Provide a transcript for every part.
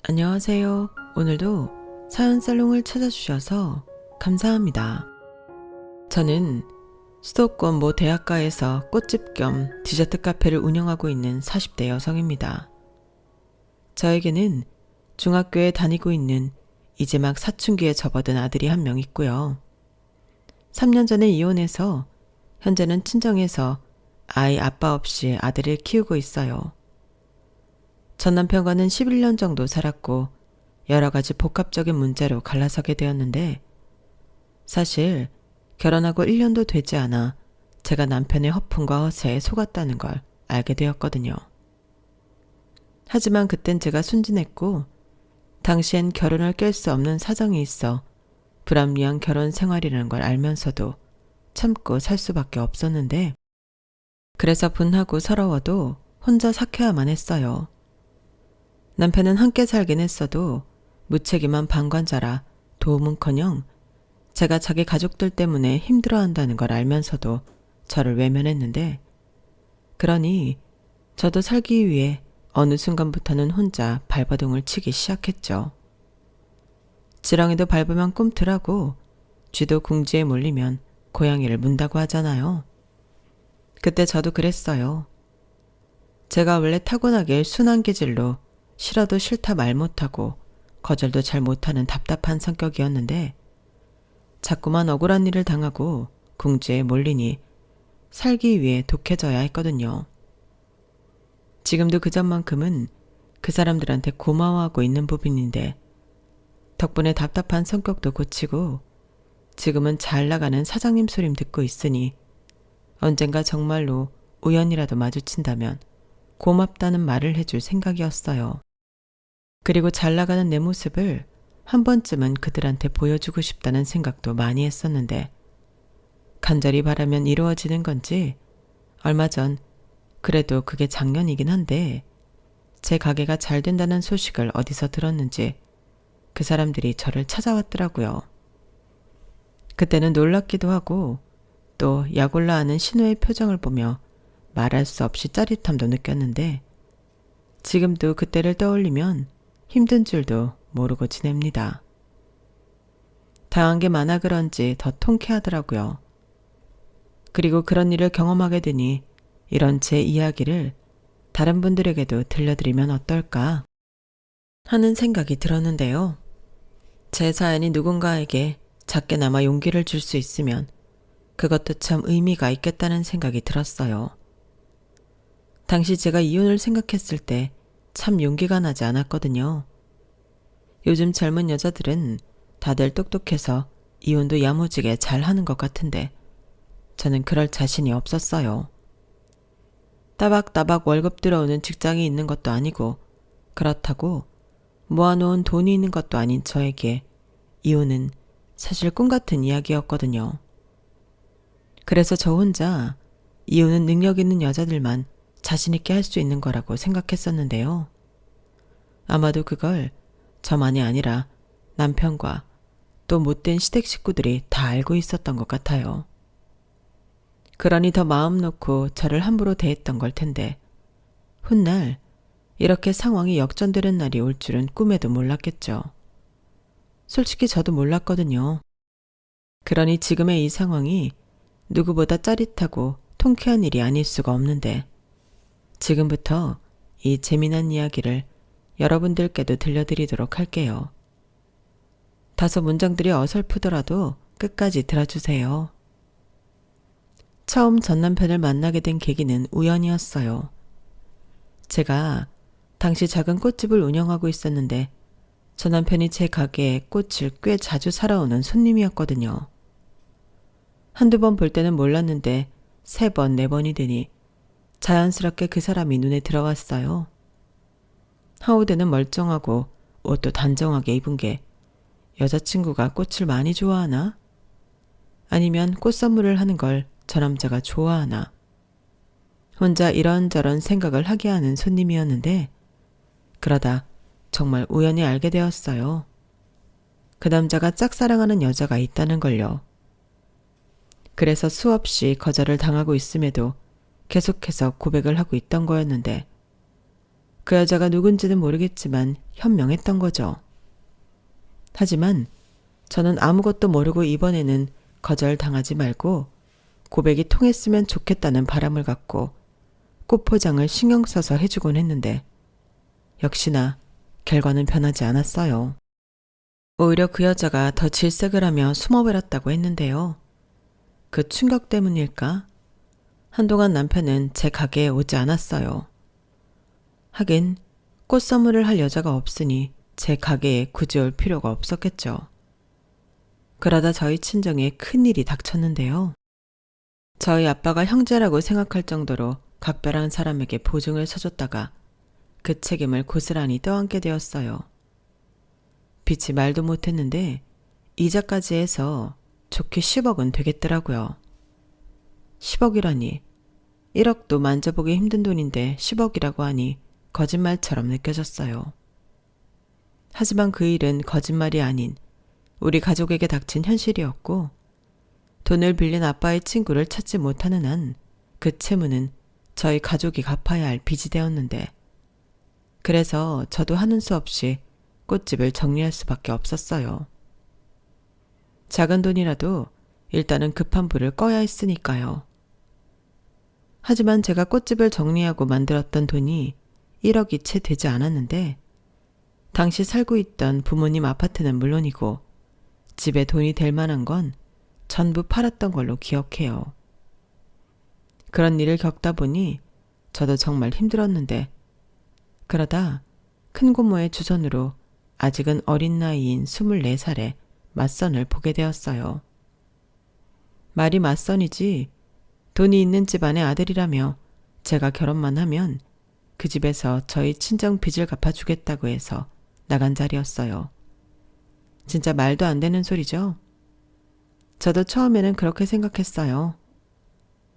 안녕하세요. 오늘도 사연 살롱을 찾아주셔서 감사합니다. 저는 수도권 모 대학가에서 꽃집 겸 디저트 카페를 운영하고 있는 40대 여성입니다. 저에게는 중학교에 다니고 있는 이제 막 사춘기에 접어든 아들이 한 명 있고요. 3년 전에 이혼해서 현재는 친정에서 아이 아빠 없이 아들을 키우고 있어요. 전 남편과는 11년 정도 살았고 여러 가지 복합적인 문제로 갈라서게 되었는데 사실 결혼하고 1년도 되지 않아 제가 남편의 허풍과 허세에 속았다는 걸 알게 되었거든요. 하지만 그땐 제가 순진했고 당시엔 결혼을 깰 수 없는 사정이 있어 불합리한 결혼 생활이라는 걸 알면서도 참고 살 수밖에 없었는데 그래서 분하고 서러워도 혼자 삭혀야만 했어요. 남편은 함께 살긴 했어도 무책임한 방관자라 도움은커녕 제가 자기 가족들 때문에 힘들어한다는 걸 알면서도 저를 외면했는데 그러니 저도 살기 위해 어느 순간부터는 혼자 발버둥을 치기 시작했죠. 지렁이도 밟으면 꿈틀하고 쥐도 궁지에 몰리면 고양이를 문다고 하잖아요. 그때 저도 그랬어요. 제가 원래 타고나길 순한 기질로 싫어도 싫다 말 못하고 거절도 잘 못하는 답답한 성격이었는데 자꾸만 억울한 일을 당하고 궁지에 몰리니 살기 위해 독해져야 했거든요. 지금도 그 전만큼은 그 사람들한테 고마워하고 있는 부분인데 덕분에 답답한 성격도 고치고 지금은 잘 나가는 사장님 소림 듣고 있으니 언젠가 정말로 우연이라도 마주친다면 고맙다는 말을 해줄 생각이었어요. 그리고 잘 나가는 내 모습을 한 번쯤은 그들한테 보여주고 싶다는 생각도 많이 했었는데 간절히 바라면 이루어지는 건지 얼마 전 그래도 그게 작년이긴 한데 제 가게가 잘 된다는 소식을 어디서 들었는지 그 사람들이 저를 찾아왔더라고요. 그때는 놀랍기도 하고 또 약올라하는 신우의 표정을 보며 말할 수 없이 짜릿함도 느꼈는데 지금도 그때를 떠올리면 힘든 줄도 모르고 지냅니다. 당한 게 많아 그런지 더 통쾌하더라고요. 그리고 그런 일을 경험하게 되니 이런 제 이야기를 다른 분들에게도 들려드리면 어떨까 하는 생각이 들었는데요. 제 사연이 누군가에게 작게나마 용기를 줄 수 있으면 그것도 참 의미가 있겠다는 생각이 들었어요. 당시 제가 이혼을 생각했을 때 참 용기가 나지 않았거든요. 요즘 젊은 여자들은 다들 똑똑해서 이혼도 야무지게 잘 하는 것 같은데 저는 그럴 자신이 없었어요. 따박따박 월급 들어오는 직장이 있는 것도 아니고 그렇다고 모아놓은 돈이 있는 것도 아닌 저에게 이혼은 사실 꿈같은 이야기였거든요. 그래서 저 혼자 이혼은 능력 있는 여자들만 자신있게 할 수 있는 거라고 생각했었는데요. 아마도 그걸 저만이 아니라 남편과 또 못된 시댁 식구들이 다 알고 있었던 것 같아요. 그러니 더 마음 놓고 저를 함부로 대했던 걸 텐데 훗날 이렇게 상황이 역전되는 날이 올 줄은 꿈에도 몰랐겠죠. 솔직히 저도 몰랐거든요. 그러니 지금의 이 상황이 누구보다 짜릿하고 통쾌한 일이 아닐 수가 없는데 지금부터 이 재미난 이야기를 여러분들께도 들려드리도록 할게요. 다소 문장들이 어설프더라도 끝까지 들어주세요. 처음 전 남편을 만나게 된 계기는 우연이었어요. 제가 당시 작은 꽃집을 운영하고 있었는데 전 남편이 제 가게에 꽃을 꽤 자주 사러 오는 손님이었거든요. 한두 번 볼 때는 몰랐는데 3번, 4번이 되니 자연스럽게 그 사람이 눈에 들어왔어요. 하우드는 멀쩡하고 옷도 단정하게 입은 게 여자친구가 꽃을 많이 좋아하나? 아니면 꽃 선물을 하는 걸 저 남자가 좋아하나? 혼자 이런저런 생각을 하게 하는 손님이었는데 그러다 정말 우연히 알게 되었어요. 그 남자가 짝사랑하는 여자가 있다는 걸요. 그래서 수없이 거절을 당하고 있음에도 계속해서 고백을 하고 있던 거였는데 그 여자가 누군지는 모르겠지만 현명했던 거죠. 하지만 저는 아무것도 모르고 이번에는 거절당하지 말고 고백이 통했으면 좋겠다는 바람을 갖고 꽃 포장을 신경 써서 해주곤 했는데 역시나 결과는 변하지 않았어요. 오히려 그 여자가 더 질색을 하며 숨어버렸다고 했는데요. 그 충격 때문일까? 한동안 남편은 제 가게에 오지 않았어요. 하긴 꽃 선물을 할 여자가 없으니 제 가게에 굳이 올 필요가 없었겠죠. 그러다 저희 친정에 큰일이 닥쳤는데요. 저희 아빠가 형제라고 생각할 정도로 각별한 사람에게 보증을 서줬다가 그 책임을 고스란히 떠안게 되었어요. 빚이 말도 못했는데 이자까지 해서 좋게 10억은 되겠더라고요. 10억이라니 1억도 만져보기 힘든 돈인데 10억이라고 하니 거짓말처럼 느껴졌어요. 하지만 그 일은 거짓말이 아닌 우리 가족에게 닥친 현실이었고 돈을 빌린 아빠의 친구를 찾지 못하는 한 그 채무는 저희 가족이 갚아야 할 빚이 되었는데 그래서 저도 하는 수 없이 꽃집을 정리할 수밖에 없었어요. 작은 돈이라도 일단은 급한 불을 꺼야 했으니까요. 하지만 제가 꽃집을 정리하고 만들었던 돈이 1억이 채 되지 않았는데 당시 살고 있던 부모님 아파트는 물론이고 집에 돈이 될 만한 건 전부 팔았던 걸로 기억해요. 그런 일을 겪다 보니 저도 정말 힘들었는데 그러다 큰 고모의 주선으로 아직은 어린 나이인 24살에 맞선을 보게 되었어요. 말이 맞선이지 돈이 있는 집안의 아들이라며 제가 결혼만 하면 그 집에서 저희 친정 빚을 갚아주겠다고 해서 나간 자리였어요. 진짜 말도 안 되는 소리죠? 저도 처음에는 그렇게 생각했어요.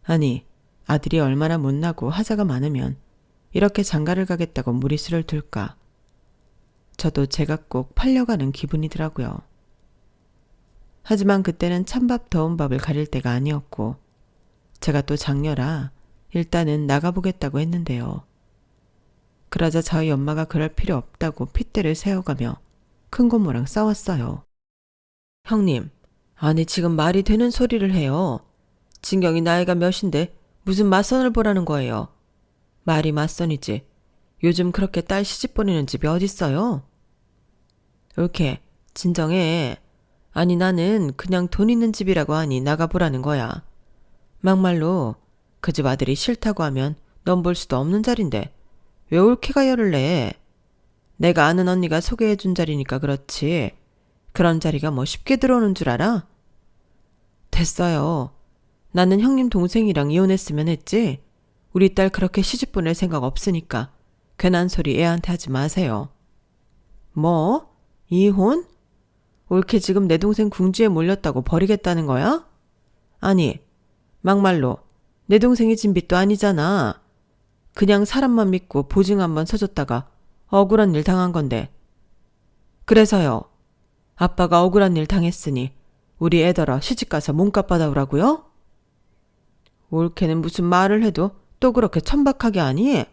아니, 아들이 얼마나 못나고 하자가 많으면 이렇게 장가를 가겠다고 무리수를 둘까? 저도 제가 꼭 팔려가는 기분이더라고요. 하지만 그때는 찬밥 더운 밥을 가릴 때가 아니었고 제가 또 장녀라 일단은 나가보겠다고 했는데요. 그러자 저희 엄마가 그럴 필요 없다고 핏대를 세워가며 큰고모랑 싸웠어요. 형님, 아니 지금 말이 되는 소리를 해요. 진경이 나이가 몇인데 무슨 맞선을 보라는 거예요. 말이 맞선이지. 요즘 그렇게 딸 시집 보내는 집이 어딨어요? 옳게 진정해. 아니 나는 그냥 돈 있는 집이라고 하니 나가보라는 거야. 막말로 그 집 아들이 싫다고 하면 넌 볼 수도 없는 자리인데 왜 옳게가 열을 내? 내가 아는 언니가 소개해준 자리니까 그렇지. 그런 자리가 뭐 쉽게 들어오는 줄 알아? 됐어요. 나는 형님 동생이랑 이혼했으면 했지. 우리 딸 그렇게 시집 보낼 생각 없으니까 괜한 소리 애한테 하지 마세요. 뭐? 이혼? 옳게 지금 내 동생 궁지에 몰렸다고 버리겠다는 거야? 아니, 막말로 내 동생이 진 빚도 아니잖아. 그냥 사람만 믿고 보증 한번 서줬다가 억울한 일 당한 건데. 그래서요. 아빠가 억울한 일 당했으니 우리 애더러 시집가서 몸값 받아오라고요? 옳게는 무슨 말을 해도 또 그렇게 천박하게 하니?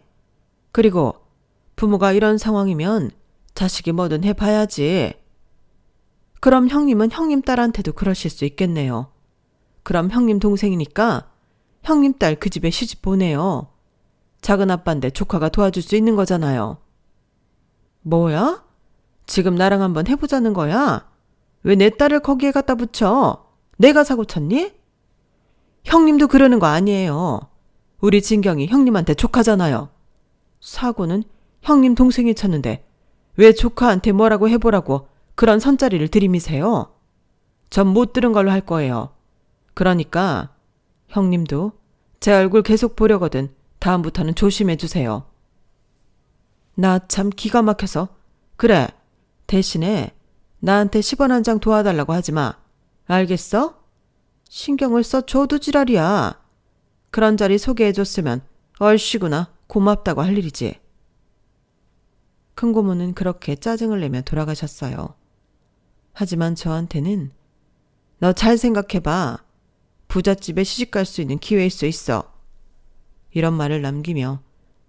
그리고 부모가 이런 상황이면 자식이 뭐든 해봐야지. 그럼 형님은 형님 딸한테도 그러실 수 있겠네요. 그럼 형님 동생이니까 형님 딸 그 집에 시집 보내요. 작은 아빠인데 조카가 도와줄 수 있는 거잖아요. 뭐야? 지금 나랑 한번 해보자는 거야? 왜 내 딸을 거기에 갖다 붙여? 내가 사고 쳤니? 형님도 그러는 거 아니에요. 우리 진경이 형님한테 조카잖아요. 사고는 형님 동생이 쳤는데 왜 조카한테 뭐라고 해보라고 그런 선자리를 들이미세요? 전 못 들은 걸로 할 거예요. 그러니까 형님도 제 얼굴 계속 보려거든 다음부터는 조심해 주세요. 나 참 기가 막혀서. 그래, 대신에 나한테 10원 한 장 도와달라고 하지 마. 알겠어? 신경을 써줘도 지랄이야. 그런 자리 소개해줬으면 얼씨구나 고맙다고 할 일이지. 큰고모는 그렇게 짜증을 내며 돌아가셨어요. 하지만 저한테는 너 잘 생각해봐. 부잣집에 시집갈 수 있는 기회일 수 있어. 이런 말을 남기며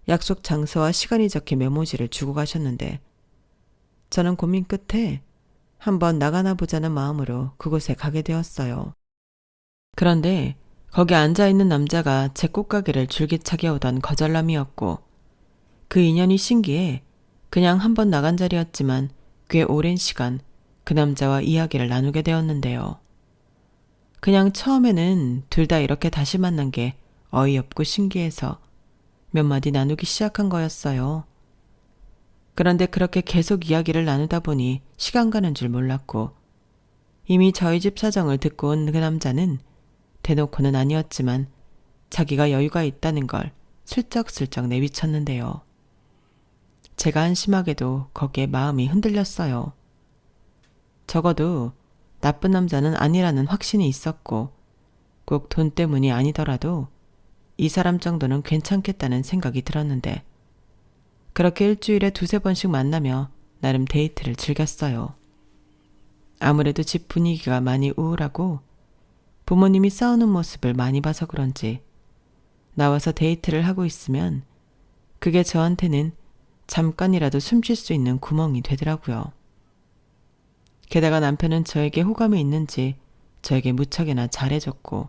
약속 장소와 시간이 적힌 메모지를 주고 가셨는데 저는 고민 끝에 한번 나가나 보자는 마음으로 그곳에 가게 되었어요. 그런데 거기 앉아있는 남자가 제 꽃가게를 줄기차게 오던 거절남이었고 그 인연이 신기해 그냥 한번 나간 자리였지만 꽤 오랜 시간 그 남자와 이야기를 나누게 되었는데요. 그냥 처음에는 둘 다 이렇게 다시 만난 게 어이없고 신기해서 몇 마디 나누기 시작한 거였어요. 그런데 그렇게 계속 이야기를 나누다 보니 시간 가는 줄 몰랐고 이미 저희 집 사정을 듣고 온 그 남자는 대놓고는 아니었지만 자기가 여유가 있다는 걸 슬쩍슬쩍 내비쳤는데요. 제가 한심하게도 거기에 마음이 흔들렸어요. 적어도 나쁜 남자는 아니라는 확신이 있었고 꼭 돈 때문이 아니더라도 이 사람 정도는 괜찮겠다는 생각이 들었는데 그렇게 일주일에 2~3번씩 만나며 나름 데이트를 즐겼어요. 아무래도 집 분위기가 많이 우울하고 부모님이 싸우는 모습을 많이 봐서 그런지 나와서 데이트를 하고 있으면 그게 저한테는 잠깐이라도 숨 쉴 수 있는 구멍이 되더라고요. 게다가 남편은 저에게 호감이 있는지 저에게 무척이나 잘해줬고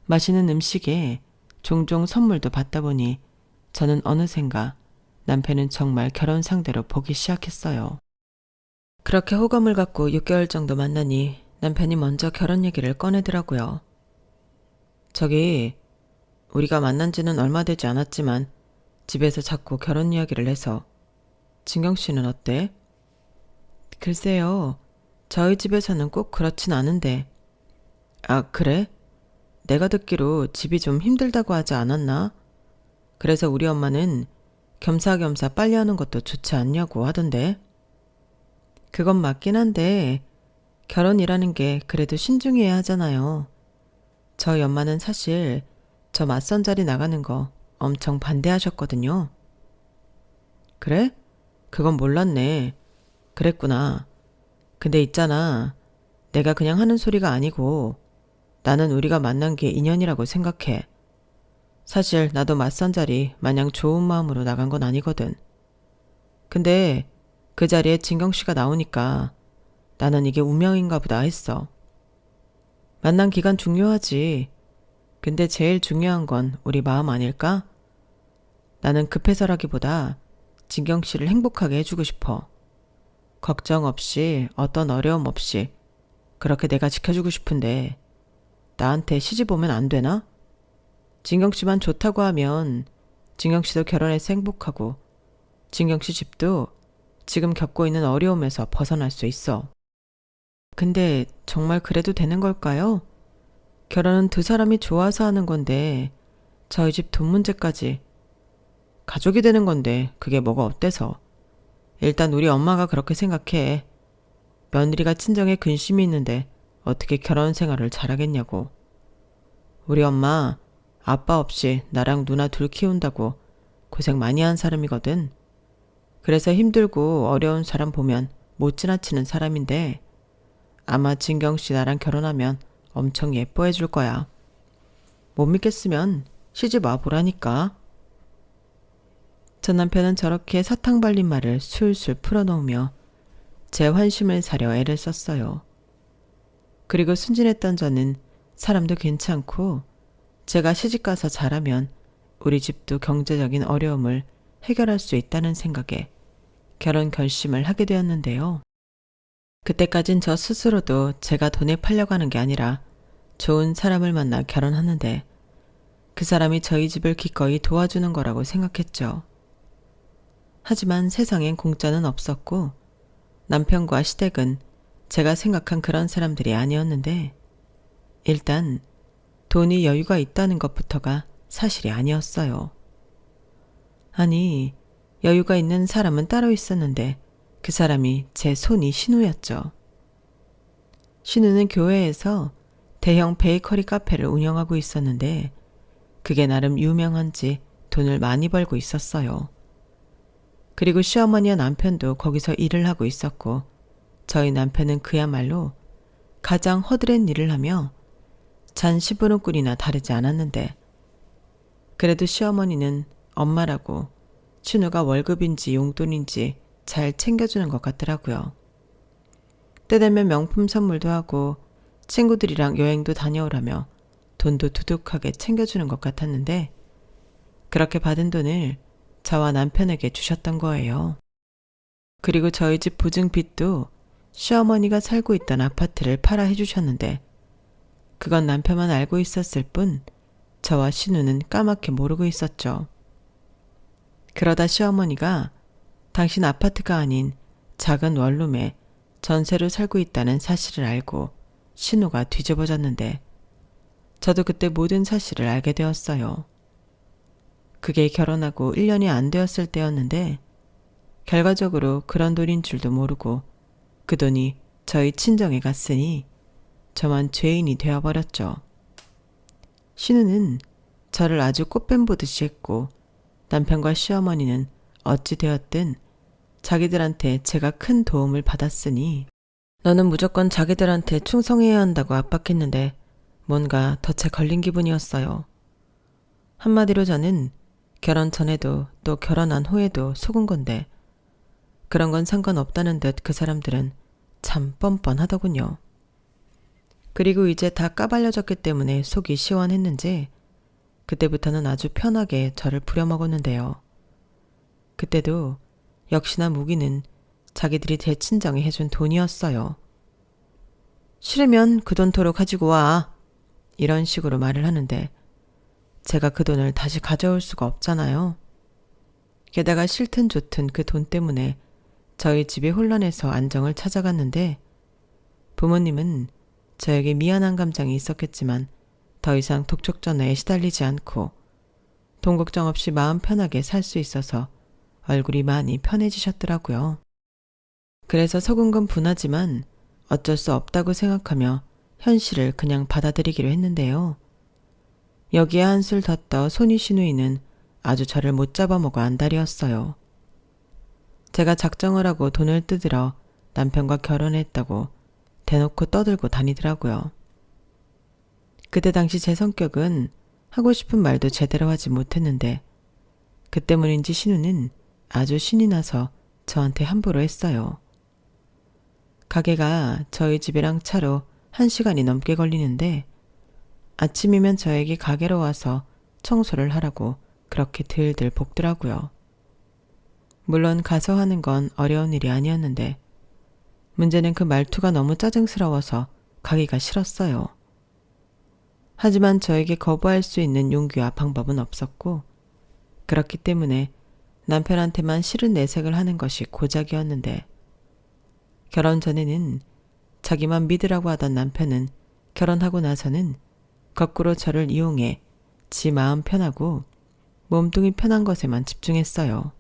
맛있는 음식에 종종 선물도 받다 보니 저는 어느샌가 남편은 정말 결혼 상대로 보기 시작했어요. 그렇게 호감을 갖고 6개월 정도 만나니 남편이 먼저 결혼 얘기를 꺼내더라고요. 저기 우리가 만난 지는 얼마 되지 않았지만 집에서 자꾸 결혼 이야기를 해서 진경 씨는 어때? 글쎄요. 저희 집에서는 꼭 그렇진 않은데. 아, 그래? 내가 듣기로 집이 좀 힘들다고 하지 않았나? 그래서 우리 엄마는 겸사겸사 빨리 하는 것도 좋지 않냐고 하던데. 그건 맞긴 한데 결혼이라는 게 그래도 신중해야 하잖아요. 저희 엄마는 사실 저 맞선 자리 나가는 거 엄청 반대하셨거든요. 그래? 그건 몰랐네. 그랬구나. 근데 있잖아. 내가 그냥 하는 소리가 아니고 나는 우리가 만난 게 인연이라고 생각해. 사실 나도 맞선 자리 마냥 좋은 마음으로 나간 건 아니거든. 근데 그 자리에 진경 씨가 나오니까 나는 이게 운명인가 보다 했어. 만난 기간 중요하지. 근데 제일 중요한 건 우리 마음 아닐까? 나는 급해서라기보다 진경 씨를 행복하게 해주고 싶어. 걱정 없이 어떤 어려움 없이 그렇게 내가 지켜주고 싶은데 나한테 시집 오면 안 되나? 진경 씨만 좋다고 하면 진경 씨도 결혼해서 행복하고 진경 씨 집도 지금 겪고 있는 어려움에서 벗어날 수 있어. 근데 정말 그래도 되는 걸까요? 결혼은 두 사람이 좋아서 하는 건데 저희 집 돈 문제까지 가족이 되는 건데 그게 뭐가 어때서. 일단 우리 엄마가 그렇게 생각해. 며느리가 친정에 근심이 있는데 어떻게 결혼 생활을 잘하겠냐고. 우리 엄마 아빠 없이 나랑 누나 둘 키운다고 고생 많이 한 사람이거든. 그래서 힘들고 어려운 사람 보면 못 지나치는 사람인데 아마 진경 씨 나랑 결혼하면 엄청 예뻐해 줄 거야. 못 믿겠으면 시집 와보라니까. 전 남편은 저렇게 사탕 발린 말을 술술 풀어놓으며 제 환심을 사려 애를 썼어요. 그리고 순진했던 저는 사람도 괜찮고 제가 시집가서 잘하면 우리 집도 경제적인 어려움을 해결할 수 있다는 생각에 결혼 결심을 하게 되었는데요. 그때까진 저 스스로도 제가 돈에 팔려가는 게 아니라 좋은 사람을 만나 결혼하는데 그 사람이 저희 집을 기꺼이 도와주는 거라고 생각했죠. 하지만 세상엔 공짜는 없었고 남편과 시댁은 제가 생각한 그런 사람들이 아니었는데 일단 돈이 여유가 있다는 것부터가 사실이 아니었어요. 아니, 여유가 있는 사람은 따로 있었는데 그 사람이 제 손이 신우였죠. 신우는 교회에서 대형 베이커리 카페를 운영하고 있었는데 그게 나름 유명한지 돈을 많이 벌고 있었어요. 그리고 시어머니와 남편도 거기서 일을 하고 있었고 저희 남편은 그야말로 가장 허드렛 일을 하며 잔 10원은 꿀이나 다르지 않았는데 그래도 시어머니는 엄마라고 신우가 월급인지 용돈인지 잘 챙겨주는 것 같더라고요. 때 되면 명품 선물도 하고 친구들이랑 여행도 다녀오라며 돈도 두둑하게 챙겨주는 것 같았는데 그렇게 받은 돈을 저와 남편에게 주셨던 거예요. 그리고 저희 집 보증 빚도 시어머니가 살고 있던 아파트를 팔아 해주셨는데 그건 남편만 알고 있었을 뿐 저와 신우는 까맣게 모르고 있었죠. 그러다 시어머니가 당신 아파트가 아닌 작은 원룸에 전세로 살고 있다는 사실을 알고 신우가 뒤집어졌는데 저도 그때 모든 사실을 알게 되었어요. 그게 결혼하고 1년이 안 되었을 때였는데 결과적으로 그런 돈인 줄도 모르고 그 돈이 저희 친정에 갔으니 저만 죄인이 되어버렸죠. 신우는 저를 아주 꽃뱀 보듯이 했고 남편과 시어머니는 어찌 되었든 자기들한테 제가 큰 도움을 받았으니 너는 무조건 자기들한테 충성해야 한다고 압박했는데 뭔가 덫에 걸린 기분이었어요. 한마디로 저는 결혼 전에도 또 결혼한 후에도 속은 건데 그런 건 상관없다는 듯 그 사람들은 참 뻔뻔하더군요. 그리고 이제 다 까발려졌기 때문에 속이 시원했는지 그때부터는 아주 편하게 저를 부려먹었는데요. 그때도 역시나 무기는 자기들이 제 친정에 해준 돈이었어요. 싫으면 그 돈 도로 가지고 와. 이런 식으로 말을 하는데 제가 그 돈을 다시 가져올 수가 없잖아요. 게다가 싫든 좋든 그 돈 때문에 저희 집이 혼란해서 안정을 찾아갔는데 부모님은 저에게 미안한 감정이 있었겠지만 더 이상 독촉전화에 시달리지 않고 돈 걱정 없이 마음 편하게 살 수 있어서 얼굴이 많이 편해지셨더라고요. 그래서 속은 건 분하지만 어쩔 수 없다고 생각하며 현실을 그냥 받아들이기로 했는데요. 여기에 한술 더 떠 손이 시누이는 아주 저를 못 잡아먹어 안달이었어요. 제가 작정을 하고 돈을 뜯으러 남편과 결혼했다고 대놓고 떠들고 다니더라고요. 그때 당시 제 성격은 하고 싶은 말도 제대로 하지 못했는데 그 때문인지 신우는 아주 신이 나서 저한테 함부로 했어요. 가게가 저희 집이랑 차로 1시간이 넘게 걸리는데 아침이면 저에게 가게로 와서 청소를 하라고 그렇게 들들 볶더라고요. 물론 가서 하는 건 어려운 일이 아니었는데 문제는 그 말투가 너무 짜증스러워서 가기가 싫었어요. 하지만 저에게 거부할 수 있는 용기와 방법은 없었고 그렇기 때문에 남편한테만 싫은 내색을 하는 것이 고작이었는데 결혼 전에는 자기만 믿으라고 하던 남편은 결혼하고 나서는 거꾸로 저를 이용해 지 마음 편하고 몸뚱이 편한 것에만 집중했어요.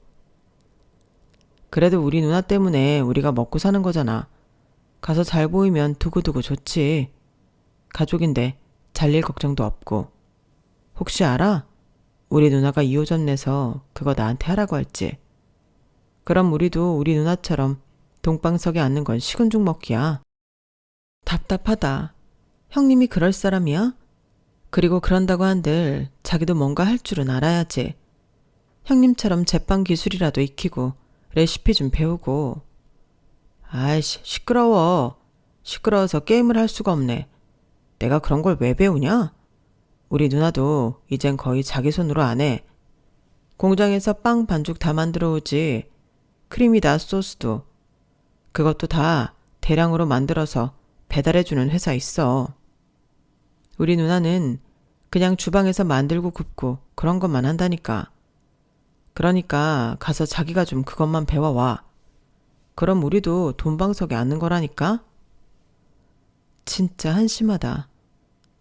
그래도 우리 누나 때문에 우리가 먹고 사는 거잖아. 가서 잘 보이면 두고두고 좋지. 가족인데 잘릴 걱정도 없고. 혹시 알아? 우리 누나가 2호점 내서 그거 나한테 하라고 할지. 그럼 우리도 우리 누나처럼 동방석에 앉는 건 식은 죽 먹기야. 답답하다. 형님이 그럴 사람이야? 그리고 그런다고 한들 자기도 뭔가 할 줄은 알아야지. 형님처럼 제빵 기술이라도 익히고 레시피 좀 배우고. 아이씨, 시끄러워. 시끄러워서 게임을 할 수가 없네. 내가 그런 걸 왜 배우냐? 우리 누나도 이젠 거의 자기 손으로 안 해. 공장에서 빵 반죽 다 만들어 오지. 크림이다 소스도. 그것도 다 대량으로 만들어서 배달해주는 회사 있어. 우리 누나는 그냥 주방에서 만들고 굽고 그런 것만 한다니까. 그러니까 가서 자기가 좀 그것만 배워와. 그럼 우리도 돈방석에 앉는 거라니까? 진짜 한심하다.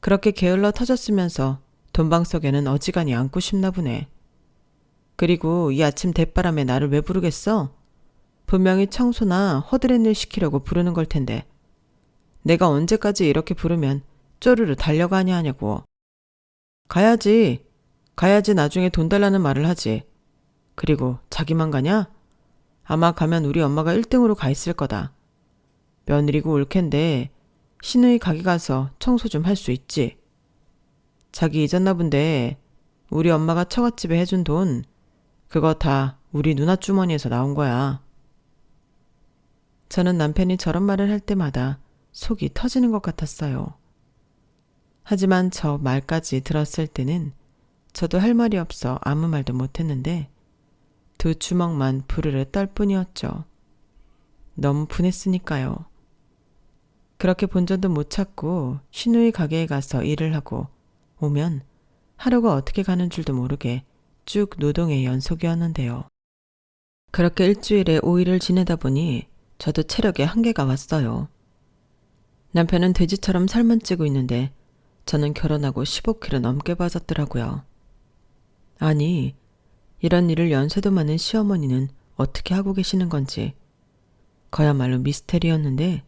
그렇게 게을러 터졌으면서 돈방석에는 어지간히 앉고 싶나 보네. 그리고 이 아침 대바람에 나를 왜 부르겠어? 분명히 청소나 허드렛 일 시키려고 부르는 걸 텐데. 내가 언제까지 이렇게 부르면 쪼르르 달려가냐 하냐고. 가야지. 가야지 나중에 돈 달라는 말을 하지. 그리고 자기만 가냐? 아마 가면 우리 엄마가 1등으로 가 있을 거다. 며느리고 올 텐데 시누이 가게 가서 청소 좀 할 수 있지. 자기 잊었나 본데 우리 엄마가 처갓집에 해준 돈 그거 다 우리 누나 주머니에서 나온 거야. 저는 남편이 저런 말을 할 때마다 속이 터지는 것 같았어요. 하지만 저 말까지 들었을 때는 저도 할 말이 없어 아무 말도 못했는데 두 주먹만 부르르 떨 뿐이었죠. 너무 분했으니까요. 그렇게 본전도 못 찾고 신우이 가게에 가서 일을 하고 오면 하루가 어떻게 가는 줄도 모르게 쭉 노동의 연속이었는데요. 그렇게 일주일에 5일을 지내다 보니 저도 체력에 한계가 왔어요. 남편은 돼지처럼 살만 찌고 있는데 저는 결혼하고 15kg 넘게 빠졌더라고요. 아니, 이런 일을 연세도 많은 시어머니는 어떻게 하고 계시는 건지 그야말로 미스테리였는데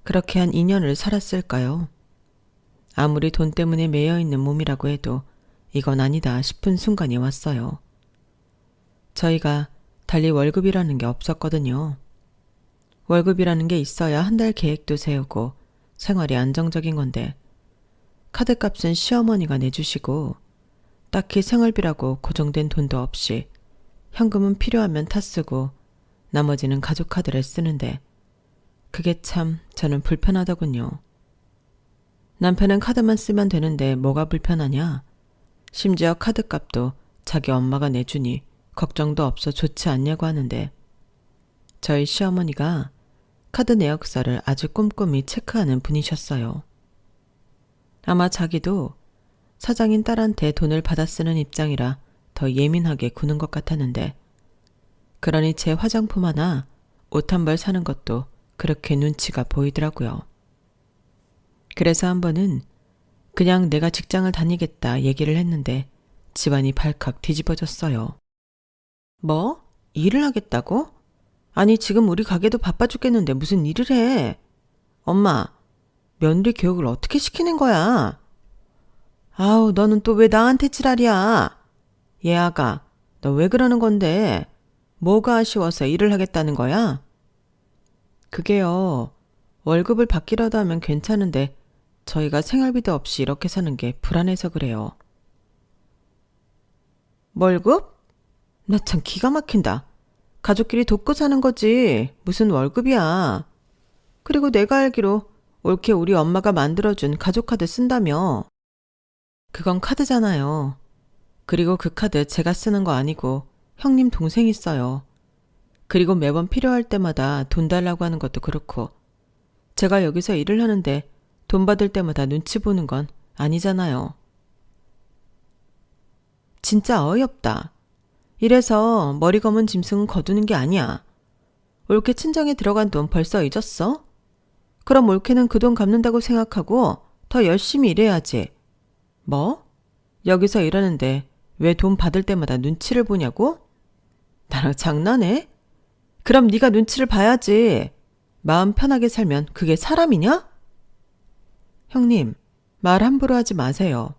그렇게 한 2년을 살았을까요? 아무리 돈 때문에 매여있는 몸이라고 해도 이건 아니다 싶은 순간이 왔어요. 저희가 달리 월급이라는 게 없었거든요. 월급이라는 게 있어야 한 달 계획도 세우고 생활이 안정적인 건데 카드값은 시어머니가 내주시고 딱히 생활비라고 고정된 돈도 없이 현금은 필요하면 타 쓰고 나머지는 가족 카드를 쓰는데 그게 참 저는 불편하더군요. 남편은 카드만 쓰면 되는데 뭐가 불편하냐? 심지어 카드값도 자기 엄마가 내주니 걱정도 없어 좋지 않냐고 하는데 저희 시어머니가 카드 내역서를 아주 꼼꼼히 체크하는 분이셨어요. 아마 자기도 사장인 딸한테 돈을 받아 쓰는 입장이라 더 예민하게 구는 것 같았는데 그러니 제 화장품 하나, 옷 한 벌 사는 것도 그렇게 눈치가 보이더라고요. 그래서 한 번은 그냥 내가 직장을 다니겠다 얘기를 했는데 집안이 발칵 뒤집어졌어요. 뭐? 일을 하겠다고? 아니 지금 우리 가게도 바빠 죽겠는데 무슨 일을 해? 엄마, 며느리 교육을 어떻게 시키는 거야? 아우 너는 또 왜 나한테 지랄이야? 얘 아가, 너 왜 그러는 건데? 뭐가 아쉬워서 일을 하겠다는 거야? 그게요. 월급을 받기라도 하면 괜찮은데 저희가 생활비도 없이 이렇게 사는 게 불안해서 그래요. 월급? 나 참 기가 막힌다. 가족끼리 돕고 사는 거지. 무슨 월급이야. 그리고 내가 알기로 올케 우리 엄마가 만들어준 가족카드 쓴다며. 그건 카드잖아요. 그리고 그 카드 제가 쓰는 거 아니고 형님 동생이 써요. 그리고 매번 필요할 때마다 돈 달라고 하는 것도 그렇고 제가 여기서 일을 하는데 돈 받을 때마다 눈치 보는 건 아니잖아요. 진짜 어이없다. 이래서 머리 검은 짐승은 거두는 게 아니야. 올케 친정에 들어간 돈 벌써 잊었어? 그럼 올케는 그 돈 갚는다고 생각하고 더 열심히 일해야지. 뭐? 여기서 일하는데 왜 돈 받을 때마다 눈치를 보냐고? 나랑 장난해? 그럼 네가 눈치를 봐야지. 마음 편하게 살면 그게 사람이냐? 형님, 말 함부로 하지 마세요.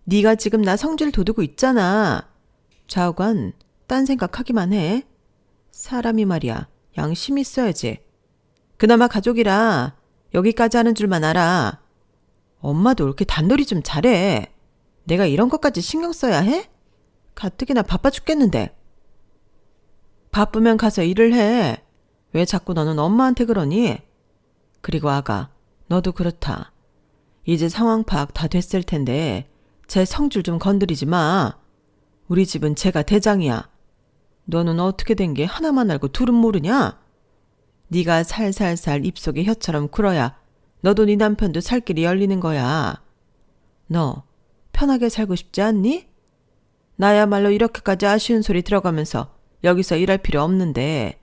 네가 지금 나 성질 돋우고 있잖아. 좌우간 딴 생각하기만 해. 사람이 말이야, 양심 있어야지. 그나마 가족이라 여기까지 하는 줄만 알아. 엄마도 이렇게 단돌이 좀 잘해. 내가 이런 것까지 신경 써야 해? 가뜩이나 바빠 죽겠는데. 바쁘면 가서 일을 해. 왜 자꾸 너는 엄마한테 그러니? 그리고 아가, 너도 그렇다. 이제 상황 파악 다 됐을 텐데 제 성질 좀 건드리지 마. 우리 집은 제가 대장이야. 너는 어떻게 된 게 하나만 알고 둘은 모르냐? 네가 살살살 입속에 혀처럼 굴어야 너도 네 남편도 살 길이 열리는 거야. 너 편하게 살고 싶지 않니? 나야말로 이렇게까지 아쉬운 소리 들어가면서 여기서 일할 필요 없는데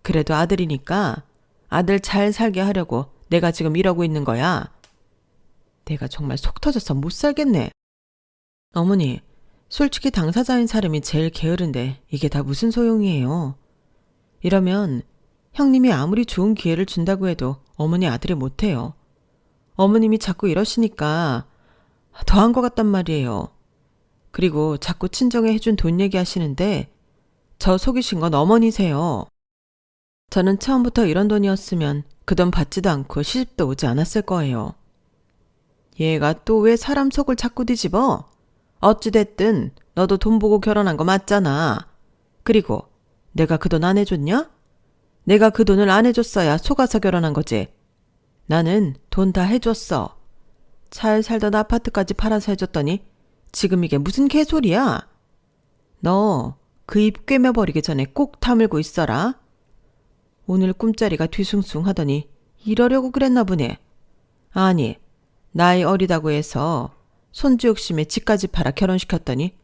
그래도 아들이니까 아들 잘 살게 하려고 내가 지금 이러고 있는 거야. 내가 정말 속 터져서 못 살겠네. 어머니, 솔직히 당사자인 사람이 제일 게으른데 이게 다 무슨 소용이에요. 이러면 형님이 아무리 좋은 기회를 준다고 해도 어머니 아들이 못해요. 어머님이 자꾸 이러시니까 더한 것 같단 말이에요. 그리고 자꾸 친정에 해준 돈 얘기하시는데 저 속이신 건 어머니세요. 저는 처음부터 이런 돈이었으면 그 돈 받지도 않고 시집도 오지 않았을 거예요. 얘가 또 왜 사람 속을 자꾸 뒤집어? 어찌됐든 너도 돈 보고 결혼한 거 맞잖아. 그리고 내가 그 돈 안 해줬냐? 내가 그 돈을 안 해줬어야 속아서 결혼한 거지. 나는 돈 다 해줬어. 잘 살던 아파트까지 팔아서 해줬더니 지금 이게 무슨 개소리야? 너 그 입 꿰매버리기 전에 꼭 다물고 있어라. 오늘 꿈자리가 뒤숭숭 하더니 이러려고 그랬나 보네. 아니, 나이 어리다고 해서 손주 욕심에 집까지 팔아 결혼시켰더니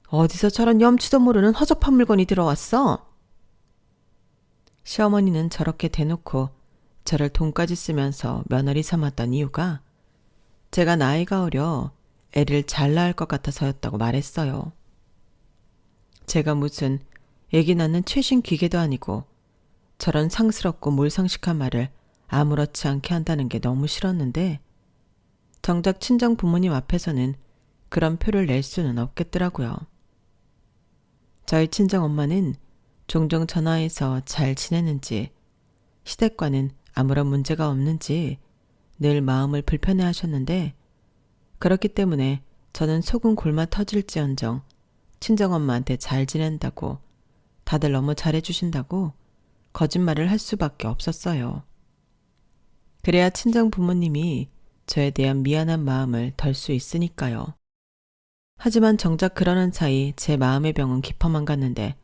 어디서 저런 염치도 모르는 허접한 물건이 들어왔어? 시어머니는 저렇게 대놓고 저를 돈까지 쓰면서 며느리 삼았던 이유가 제가 나이가 어려 애를 잘 낳을 것 같아서였다고 말했어요. 제가 무슨 애기 낳는 최신 기계도 아니고 저런 상스럽고 몰상식한 말을 아무렇지 않게 한다는 게 너무 싫었는데 정작 친정 부모님 앞에서는 그런 표를 낼 수는 없겠더라고요. 저희 친정 엄마는 종종 전화해서 잘 지내는지 시댁과는 아무런 문제가 없는지 늘 마음을 불편해 하셨는데 그렇기 때문에 저는 속은 골마 터질지언정 친정엄마한테 잘 지낸다고 다들 너무 잘해주신다고 거짓말을 할 수밖에 없었어요. 그래야 친정 부모님이 저에 대한 미안한 마음을 덜 수 있으니까요. 하지만 정작 그러는 사이 제 마음의 병은 깊어만 갔는데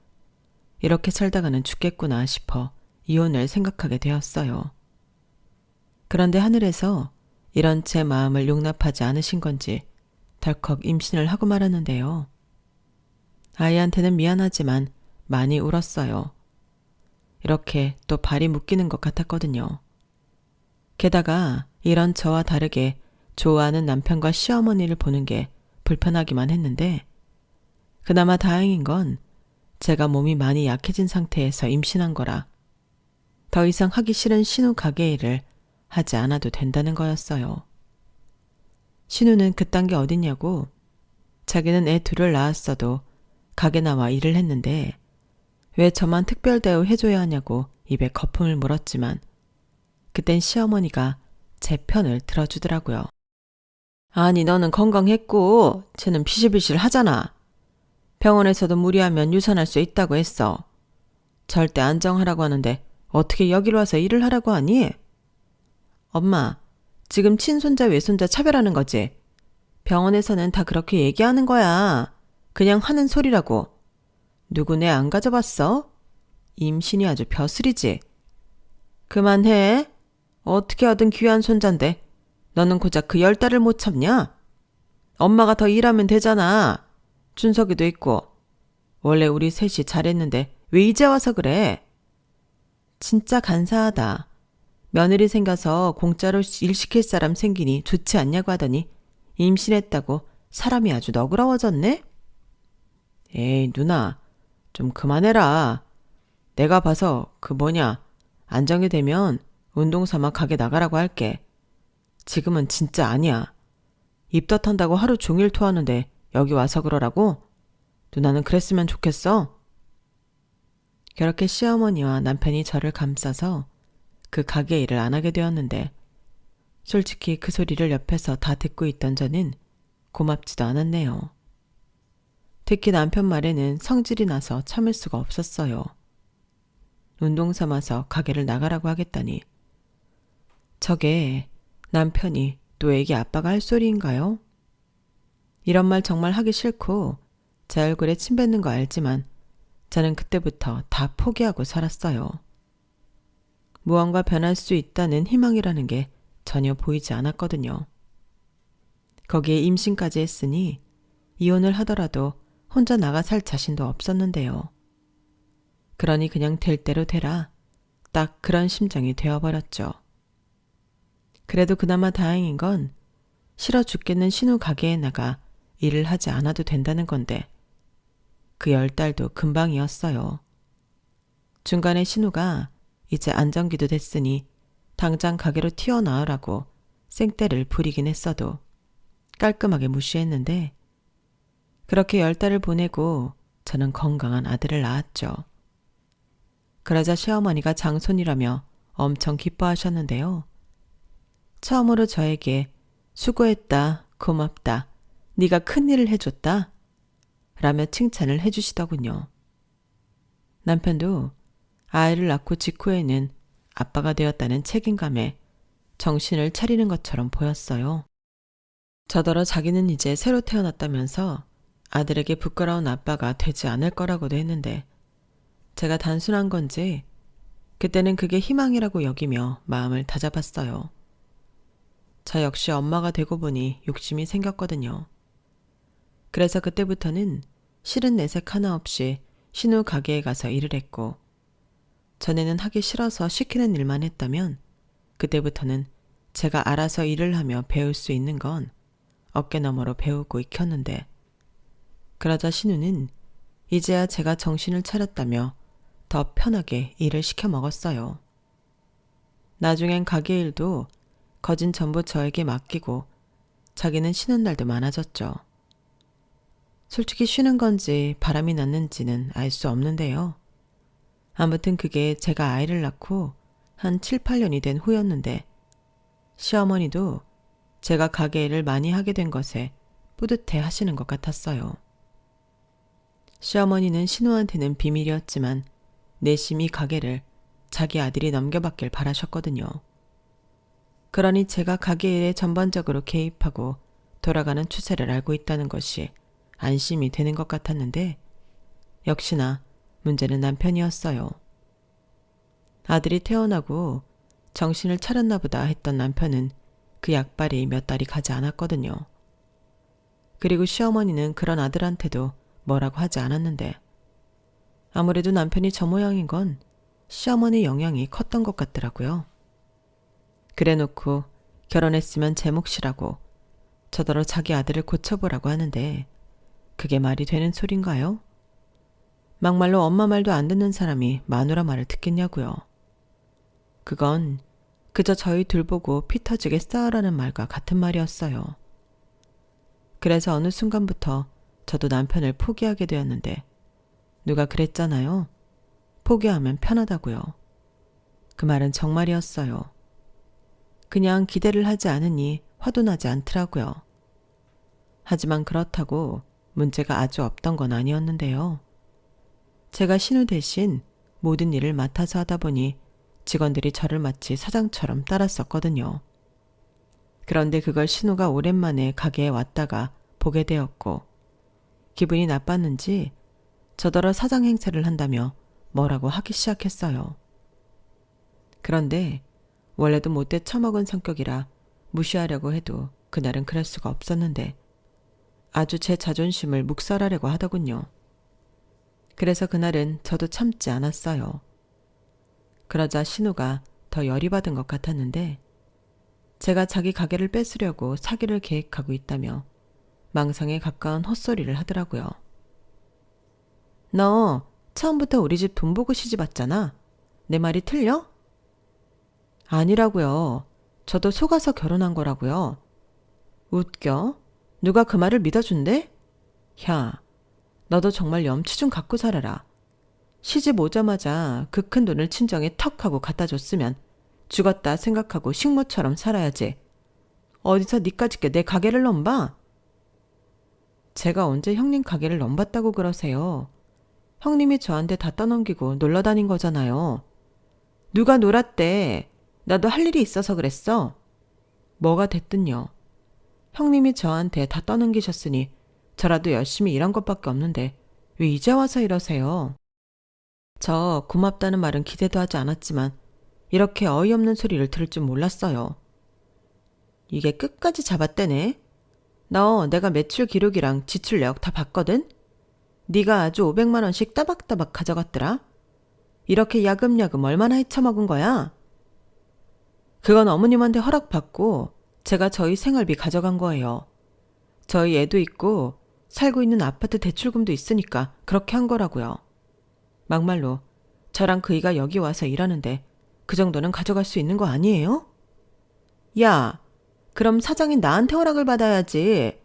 이렇게 살다가는 죽겠구나 싶어 이혼을 생각하게 되었어요. 그런데 하늘에서 이런 제 마음을 용납하지 않으신 건지 덜컥 임신을 하고 말았는데요. 아이한테는 미안하지만 많이 울었어요. 이렇게 또 발이 묶이는 것 같았거든요. 게다가 이런 저와 다르게 좋아하는 남편과 시어머니를 보는 게 불편하기만 했는데 그나마 다행인 건 제가 몸이 많이 약해진 상태에서 임신한 거라 더 이상 하기 싫은 신우 가게 일을 하지 않아도 된다는 거였어요. 신우는 그딴 게 어딨냐고 자기는 애 둘을 낳았어도 가게 나와 일을 했는데 왜 저만 특별 대우 해줘야 하냐고 입에 거품을 물었지만 그땐 시어머니가 제 편을 들어주더라고요. 아니 너는 건강했고 쟤는 비실비실 하잖아. 병원에서도 무리하면 유산할 수 있다고 했어. 절대 안정하라고 하는데 어떻게 여기로 와서 일을 하라고 하니? 엄마, 지금 친손자 외손자 차별하는 거지? 병원에서는 다 그렇게 얘기하는 거야. 그냥 하는 소리라고. 누구 내 안 가져봤어? 임신이 아주 벼슬이지. 그만해. 어떻게 하든 귀한 손자인데 너는 고작 그 10달을 못 참냐? 엄마가 더 일하면 되잖아. 준석이도 있고. 원래 우리 셋이 잘했는데 왜 이제 와서 그래? 진짜 간사하다. 며느리 생겨서 공짜로 일 시킬 사람 생기니 좋지 않냐고 하더니 임신했다고 사람이 아주 너그러워졌네? 에이 누나 좀 그만해라. 내가 봐서 안정이 되면 운동 삼아 가게 나가라고 할게. 지금은 진짜 아니야. 입덧한다고 하루 종일 토하는데 여기 와서 그러라고? 누나는 그랬으면 좋겠어. 그렇게 시어머니와 남편이 저를 감싸서 그 가게 일을 안 하게 되었는데 솔직히 그 소리를 옆에서 다 듣고 있던 저는 고맙지도 않았네요. 특히 남편 말에는 성질이 나서 참을 수가 없었어요. 운동 삼아서 가게를 나가라고 하겠다니. 저게 남편이 또 애기 아빠가 할 소리인가요? 이런 말 정말 하기 싫고 제 얼굴에 침 뱉는 거 알지만 저는 그때부터 다 포기하고 살았어요. 무언가 변할 수 있다는 희망이라는 게 전혀 보이지 않았거든요. 거기에 임신까지 했으니 이혼을 하더라도 혼자 나가 살 자신도 없었는데요. 그러니 그냥 될 대로 되라. 딱 그런 심정이 되어버렸죠. 그래도 그나마 다행인 건 싫어 죽겠는 신우 가게에 나가 일을 하지 않아도 된다는 건데 그 10달도 금방이었어요. 중간에 신우가 이제 안정기도 됐으니 당장 가게로 튀어나오라고 생떼를 부리긴 했어도 깔끔하게 무시했는데 그렇게 10달을 보내고 저는 건강한 아들을 낳았죠. 그러자 시어머니가 장손이라며 엄청 기뻐하셨는데요. 처음으로 저에게 수고했다, 고맙다, 네가 큰일을 해줬다 라며 칭찬을 해주시더군요. 남편도 아이를 낳고 직후에는 아빠가 되었다는 책임감에 정신을 차리는 것처럼 보였어요. 저더러 자기는 이제 새로 태어났다면서 아들에게 부끄러운 아빠가 되지 않을 거라고도 했는데 제가 단순한 건지 그때는 그게 희망이라고 여기며 마음을 다잡았어요. 저 역시 엄마가 되고 보니 욕심이 생겼거든요. 그래서 그때부터는 싫은 내색 하나 없이 신우 가게에 가서 일을 했고 전에는 하기 싫어서 시키는 일만 했다면 그때부터는 제가 알아서 일을 하며 배울 수 있는 건 어깨너머로 배우고 익혔는데 그러자 신우는 이제야 제가 정신을 차렸다며 더 편하게 일을 시켜 먹었어요. 나중엔 가게 일도 거진 전부 저에게 맡기고 자기는 쉬는 날도 많아졌죠. 솔직히 쉬는 건지 바람이 났는지는 알 수 없는데요. 아무튼 그게 제가 아이를 낳고 한 7, 8년이 된 후였는데 시어머니도 제가 가게 일을 많이 하게 된 것에 뿌듯해 하시는 것 같았어요. 시어머니는 신우한테는 비밀이었지만 내심이 가게를 자기 아들이 넘겨받길 바라셨거든요. 그러니 제가 가게 일에 전반적으로 개입하고 돌아가는 추세를 알고 있다는 것이 안심이 되는 것 같았는데 역시나 문제는 남편이었어요. 아들이 태어나고 정신을 차렸나 보다 했던 남편은 그 약발이 몇 달이 가지 않았거든요. 그리고 시어머니는 그런 아들한테도 뭐라고 하지 않았는데 아무래도 남편이 저 모양인 건 시어머니 영향이 컸던 것 같더라고요. 그래놓고 결혼했으면 제 몫이라고 저더러 자기 아들을 고쳐보라고 하는데 그게 말이 되는 소린가요? 막말로 엄마 말도 안 듣는 사람이 마누라 말을 듣겠냐고요. 그건 그저 저희 둘 보고 피 터지게 싸우라는 말과 같은 말이었어요. 그래서 어느 순간부터 저도 남편을 포기하게 되었는데 누가 그랬잖아요. 포기하면 편하다고요. 그 말은 정말이었어요. 그냥 기대를 하지 않으니 화도 나지 않더라고요. 하지만 그렇다고 문제가 아주 없던 건 아니었는데요. 제가 신우 대신 모든 일을 맡아서 하다 보니 직원들이 저를 마치 사장처럼 따랐었거든요. 그런데 그걸 신우가 오랜만에 가게에 왔다가 보게 되었고 기분이 나빴는지 저더러 사장 행세를 한다며 뭐라고 하기 시작했어요. 그런데 원래도 못돼 처먹은 성격이라 무시하려고 해도 그날은 그럴 수가 없었는데 아주 제 자존심을 묵살하려고 하더군요. 그래서 그날은 저도 참지 않았어요. 그러자 신우가 더 열이 받은 것 같았는데 제가 자기 가게를 뺏으려고 사기를 계획하고 있다며 망상에 가까운 헛소리를 하더라고요. 너 처음부터 우리 집 돈 보고 시집 왔잖아. 내 말이 틀려? 아니라고요. 저도 속아서 결혼한 거라고요. 웃겨? 누가 그 말을 믿어준대? 야, 너도 정말 염치 좀 갖고 살아라. 시집 오자마자 그 큰 돈을 친정에 턱 하고 갖다 줬으면 죽었다 생각하고 식모처럼 살아야지. 어디서 니까짓 게 내 가게를 넘봐? 제가 언제 형님 가게를 넘봤다고 그러세요. 형님이 저한테 다 떠넘기고 놀러 다닌 거잖아요. 누가 놀았대. 나도 할 일이 있어서 그랬어. 뭐가 됐든요. 형님이 저한테 다 떠넘기셨으니 저라도 열심히 일한 것밖에 없는데 왜 이제 와서 이러세요? 저 고맙다는 말은 기대도 하지 않았지만 이렇게 어이없는 소리를 들을 줄 몰랐어요. 이게 끝까지 잡았대네. 너 내가 매출 기록이랑 지출 내역 다 봤거든? 네가 아주 500만 원씩 따박따박 가져갔더라. 이렇게 야금야금 얼마나 헤쳐먹은 거야? 그건 어머님한테 허락받고 제가 저희 생활비 가져간 거예요. 저희 애도 있고 살고 있는 아파트 대출금도 있으니까 그렇게 한 거라고요. 막말로 저랑 그이가 여기 와서 일하는데 그 정도는 가져갈 수 있는 거 아니에요? 야, 그럼 사장이 나한테 허락을 받아야지.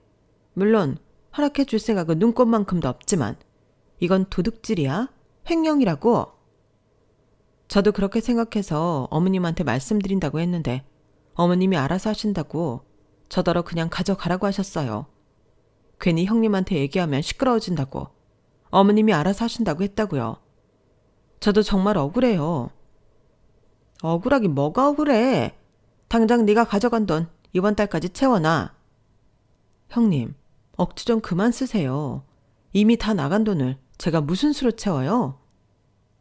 물론 허락해 줄 생각은 눈꼽만큼도 없지만 이건 도둑질이야? 횡령이라고. 저도 그렇게 생각해서 어머님한테 말씀드린다고 했는데 어머님이 알아서 하신다고 저더러 그냥 가져가라고 하셨어요. 괜히 형님한테 얘기하면 시끄러워진다고. 어머님이 알아서 하신다고 했다고요. 저도 정말 억울해요. 억울하긴 뭐가 억울해. 당장 네가 가져간 돈 이번 달까지 채워놔. 형님, 억지 좀 그만 쓰세요. 이미 다 나간 돈을 제가 무슨 수로 채워요?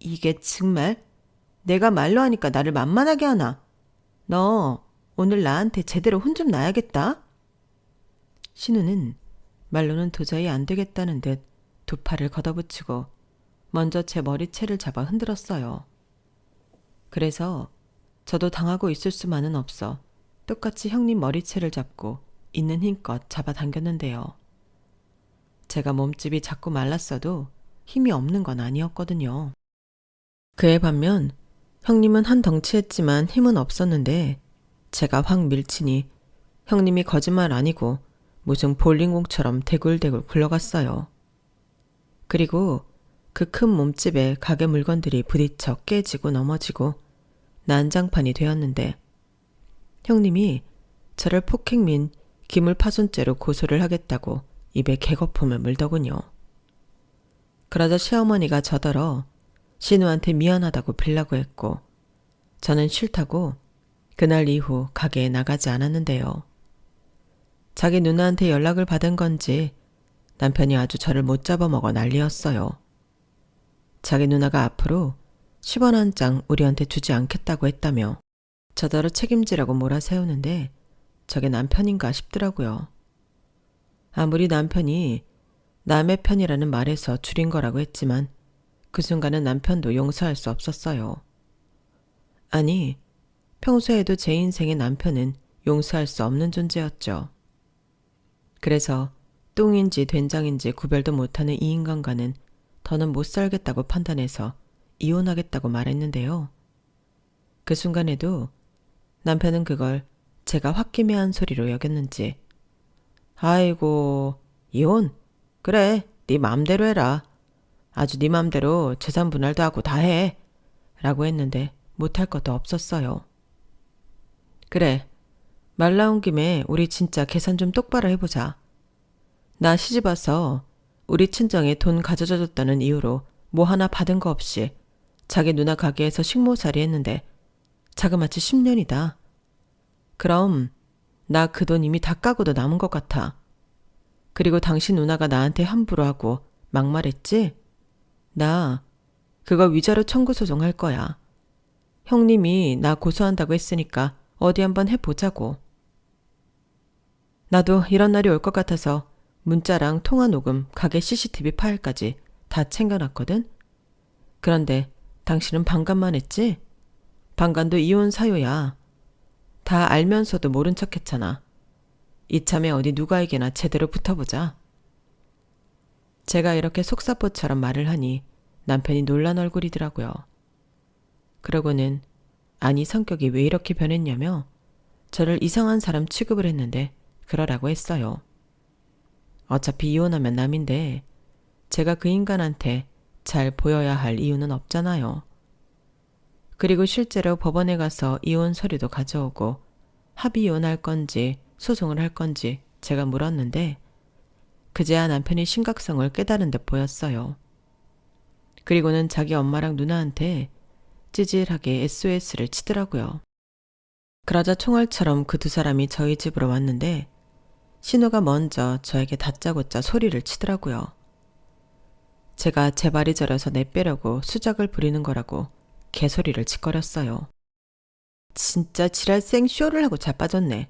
이게 정말 내가 말로 하니까 나를 만만하게 하나. 너 오늘 나한테 제대로 혼 좀 나야겠다. 신우는 말로는 도저히 안 되겠다는 듯 두 팔을 걷어붙이고 먼저 제 머리채를 잡아 흔들었어요. 그래서 저도 당하고 있을 수만은 없어 똑같이 형님 머리채를 잡고 있는 힘껏 잡아당겼는데요. 제가 몸집이 작고 말랐어도 힘이 없는 건 아니었거든요. 그에 반면 형님은 한 덩치했지만 힘은 없었는데 제가 확 밀치니 형님이 거짓말 아니고 무슨 볼링공처럼 대굴대굴 굴러갔어요. 그리고 그 큰 몸집에 가게 물건들이 부딪혀 깨지고 넘어지고 난장판이 되었는데 형님이 저를 폭행 민 기물파손죄로 고소를 하겠다고 입에 개거품을 물더군요. 그러자 시어머니가 저더러 신우한테 미안하다고 빌라고 했고 저는 싫다고 그날 이후 가게에 나가지 않았는데요. 자기 누나한테 연락을 받은 건지 남편이 아주 저를 못 잡아먹어 난리였어요. 자기 누나가 앞으로 10원 한 장 우리한테 주지 않겠다고 했다며 저더러 책임지라고 몰아세우는데 저게 남편인가 싶더라고요. 아무리 남편이 남의 편이라는 말에서 줄인 거라고 했지만 그 순간은 남편도 용서할 수 없었어요. 아니, 평소에도 제 인생의 남편은 용서할 수 없는 존재였죠. 그래서 똥인지 된장인지 구별도 못하는 이 인간과는 더는 못 살겠다고 판단해서 이혼하겠다고 말했는데요. 그 순간에도 남편은 그걸 제가 홧김에한 소리로 여겼는지 아이고, 이혼? 그래, 네 맘대로 해라. 아주 네 맘대로 재산 분할도 하고 다 해. 라고 했는데 못할 것도 없었어요. 그래, 말 나온 김에 우리 진짜 계산 좀 똑바로 해보자. 나 시집 와서 우리 친정에 돈 가져다 줬다는 이유로 뭐 하나 받은 거 없이 자기 누나 가게에서 식모살이 했는데 자그마치 10년이다. 그럼 나 그 돈 이미 다 까고도 남은 것 같아. 그리고 당신 누나가 나한테 함부로 하고 막말했지? 나 그거 위자료 청구 소송할 거야. 형님이 나 고소한다고 했으니까 어디 한번 해보자고. 나도 이런 날이 올 것 같아서 문자랑 통화 녹음, 가게 CCTV 파일까지 다 챙겨놨거든? 그런데 당신은 방관만 했지? 방관도 이혼 사유야. 다 알면서도 모른 척 했잖아. 이참에 어디 누가에게나 제대로 붙어보자. 제가 이렇게 속사포처럼 말을 하니 남편이 놀란 얼굴이더라고요. 그러고는 아니 성격이 왜 이렇게 변했냐며 저를 이상한 사람 취급을 했는데 그러라고 했어요. 어차피 이혼하면 남인데 제가 그 인간한테 잘 보여야 할 이유는 없잖아요. 그리고 실제로 법원에 가서 이혼 서류도 가져오고 합의 이혼할 건지 소송을 할 건지 제가 물었는데 그제야 남편이 심각성을 깨달은 듯 보였어요. 그리고는 자기 엄마랑 누나한테 찌질하게 SOS를 치더라고요. 그러자 총알처럼 그 두 사람이 저희 집으로 왔는데 신우가 먼저 저에게 다짜고짜 소리를 치더라고요. 제가 제 발이 저려서 내빼려고 수작을 부리는 거라고 개소리를 짓거렸어요. 진짜 지랄생 쇼를 하고 자빠졌네.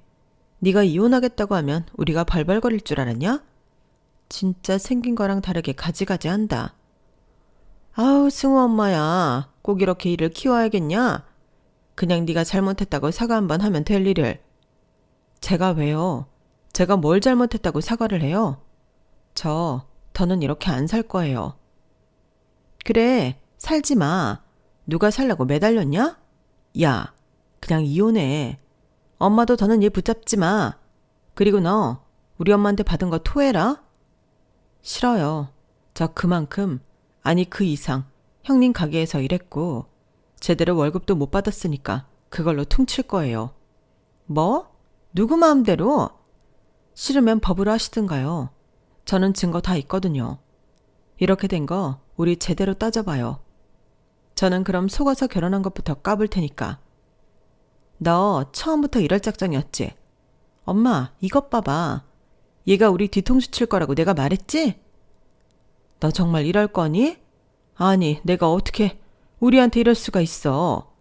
네가 이혼하겠다고 하면 우리가 발발거릴 줄 알았냐? 진짜 생긴 거랑 다르게 가지가지 한다. 아우 승우 엄마야, 꼭 이렇게 일을 키워야겠냐? 그냥 네가 잘못했다고 사과 한번 하면 될 일을. 제가 왜요? 제가 뭘 잘못했다고 사과를 해요? 더는 이렇게 안 살 거예요. 그래, 살지 마. 누가 살라고 매달렸냐? 야, 그냥 이혼해. 엄마도 더는 얘 붙잡지 마. 그리고 너 우리 엄마한테 받은 거 토해라. 싫어요. 저 그만큼, 아니 그 이상 형님 가게에서 일했고 제대로 월급도 못 받았으니까 그걸로 퉁칠 거예요. 뭐? 누구 마음대로? 싫으면 법으로 하시든가요. 저는 증거 다 있거든요. 이렇게 된 거 우리 제대로 따져봐요. 저는 그럼 속아서 결혼한 것부터 까볼 테니까. 너 처음부터 이럴 작정이었지? 엄마, 이것 봐봐. 얘가 우리 뒤통수 칠 거라고 내가 말했지? 너 정말 이럴 거니? 아니, 내가 어떻게 우리한테 이럴 수가 있어.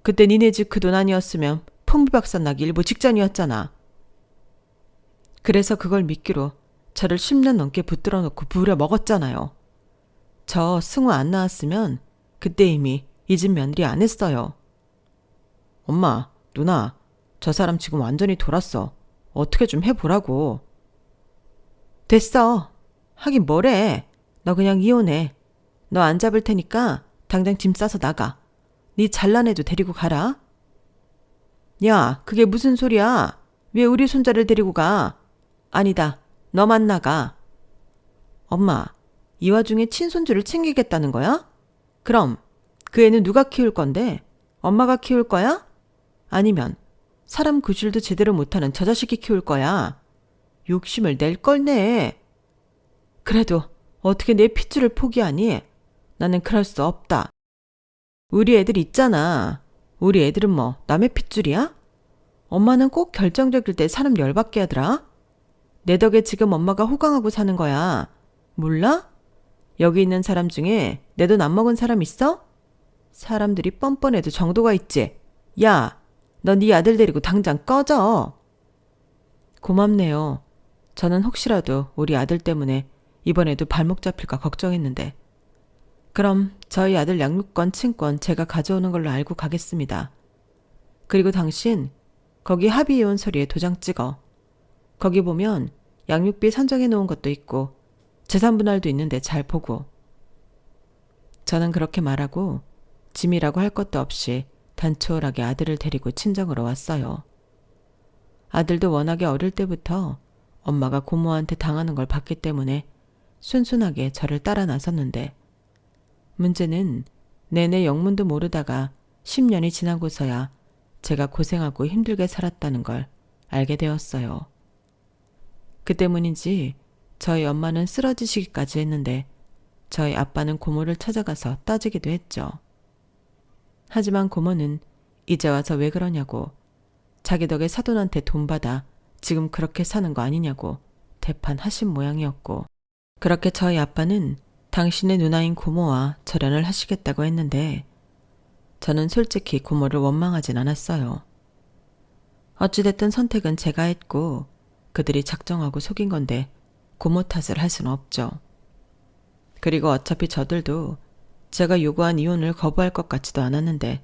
그때 니네 집 그 돈 아니었으면 풍비박산 나기 일보 직전이었잖아. 그래서 그걸 미끼로 저를 10년 넘게 붙들어 놓고 부려 먹었잖아요. 저 승우 안 나왔으면 그때 이미 이 집 며느리 안 했어요. 엄마, 누나, 저 사람 지금 완전히 돌았어. 어떻게 좀 해보라고. 됐어. 하긴 뭐래. 너 그냥 이혼해. 너 안 잡을 테니까 당장 짐 싸서 나가. 네 잘난 애도 데리고 가라. 야, 그게 무슨 소리야. 왜 우리 손자를 데리고 가. 아니다. 너만 나가. 엄마, 이 와중에 친손주를 챙기겠다는 거야? 그럼 그 애는 누가 키울 건데? 엄마가 키울 거야? 아니면 사람 구실도 제대로 못하는 저 자식이 키울 거야? 욕심을 낼 걸 내. 그래도 어떻게 내 핏줄을 포기하니? 나는 그럴 수 없다. 우리 애들 있잖아. 우리 애들은 뭐 남의 핏줄이야? 엄마는 꼭 결정적일 때 사람 열받게 하더라. 내 덕에 지금 엄마가 호강하고 사는 거야. 몰라? 여기 있는 사람 중에 내 돈 안 먹은 사람 있어? 사람들이 뻔뻔해도 정도가 있지. 야, 너 네 아들 데리고 당장 꺼져. 고맙네요. 저는 혹시라도 우리 아들 때문에 이번에도 발목 잡힐까 걱정했는데. 그럼 저희 아들 양육권, 친권 제가 가져오는 걸로 알고 가겠습니다. 그리고 당신 거기 합의이혼 서류에 도장 찍어. 거기 보면 양육비 산정해 놓은 것도 있고 재산 분할도 있는데 잘 보고. 저는 그렇게 말하고 짐이라고 할 것도 없이 단촐하게 아들을 데리고 친정으로 왔어요. 아들도 워낙에 어릴 때부터 엄마가 고모한테 당하는 걸 봤기 때문에 순순하게 저를 따라 나섰는데, 문제는 내내 영문도 모르다가 10년이 지나고서야 제가 고생하고 힘들게 살았다는 걸 알게 되었어요. 그 때문인지 저희 엄마는 쓰러지시기까지 했는데 저희 아빠는 고모를 찾아가서 따지기도 했죠. 하지만 고모는 이제 와서 왜 그러냐고, 자기 덕에 사돈한테 돈 받아 지금 그렇게 사는 거 아니냐고 대판하신 모양이었고, 그렇게 저희 아빠는 당신의 누나인 고모와 절연을 하시겠다고 했는데 저는 솔직히 고모를 원망하진 않았어요. 어찌됐든 선택은 제가 했고 그들이 작정하고 속인 건데 고모 탓을 할 수는 없죠. 그리고 어차피 저들도 제가 요구한 이혼을 거부할 것 같지도 않았는데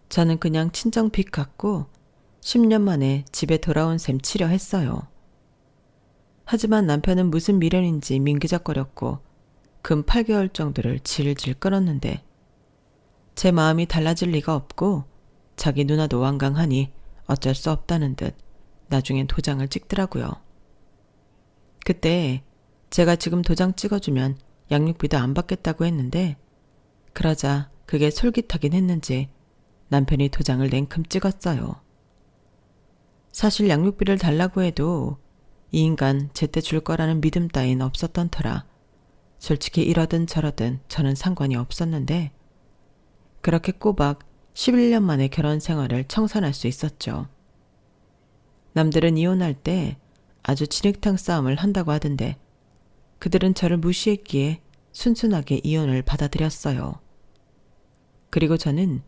저는 그냥 친정 빚 갚고 10년 만에 집에 돌아온 셈 치려 했어요. 하지만 남편은 무슨 미련인지 민기적거렸고 금 8개월 정도를 질질 끌었는데 제 마음이 달라질 리가 없고 자기 누나도 완강하니 어쩔 수 없다는 듯 나중엔 도장을 찍더라고요. 그때 제가 지금 도장 찍어주면 양육비도 안 받겠다고 했는데 그러자 그게 솔깃하긴 했는지 남편이 도장을 냉큼 찍었어요. 사실 양육비를 달라고 해도 이 인간 제때 줄 거라는 믿음 따윈 없었던 터라 솔직히 이러든 저러든 저는 상관이 없었는데 그렇게 꼬박 11년 만에 결혼 생활을 청산할 수 있었죠. 남들은 이혼할 때 아주 진흙탕 싸움을 한다고 하던데 그들은 저를 무시했기에 순순하게 이혼을 받아들였어요. 그리고 저는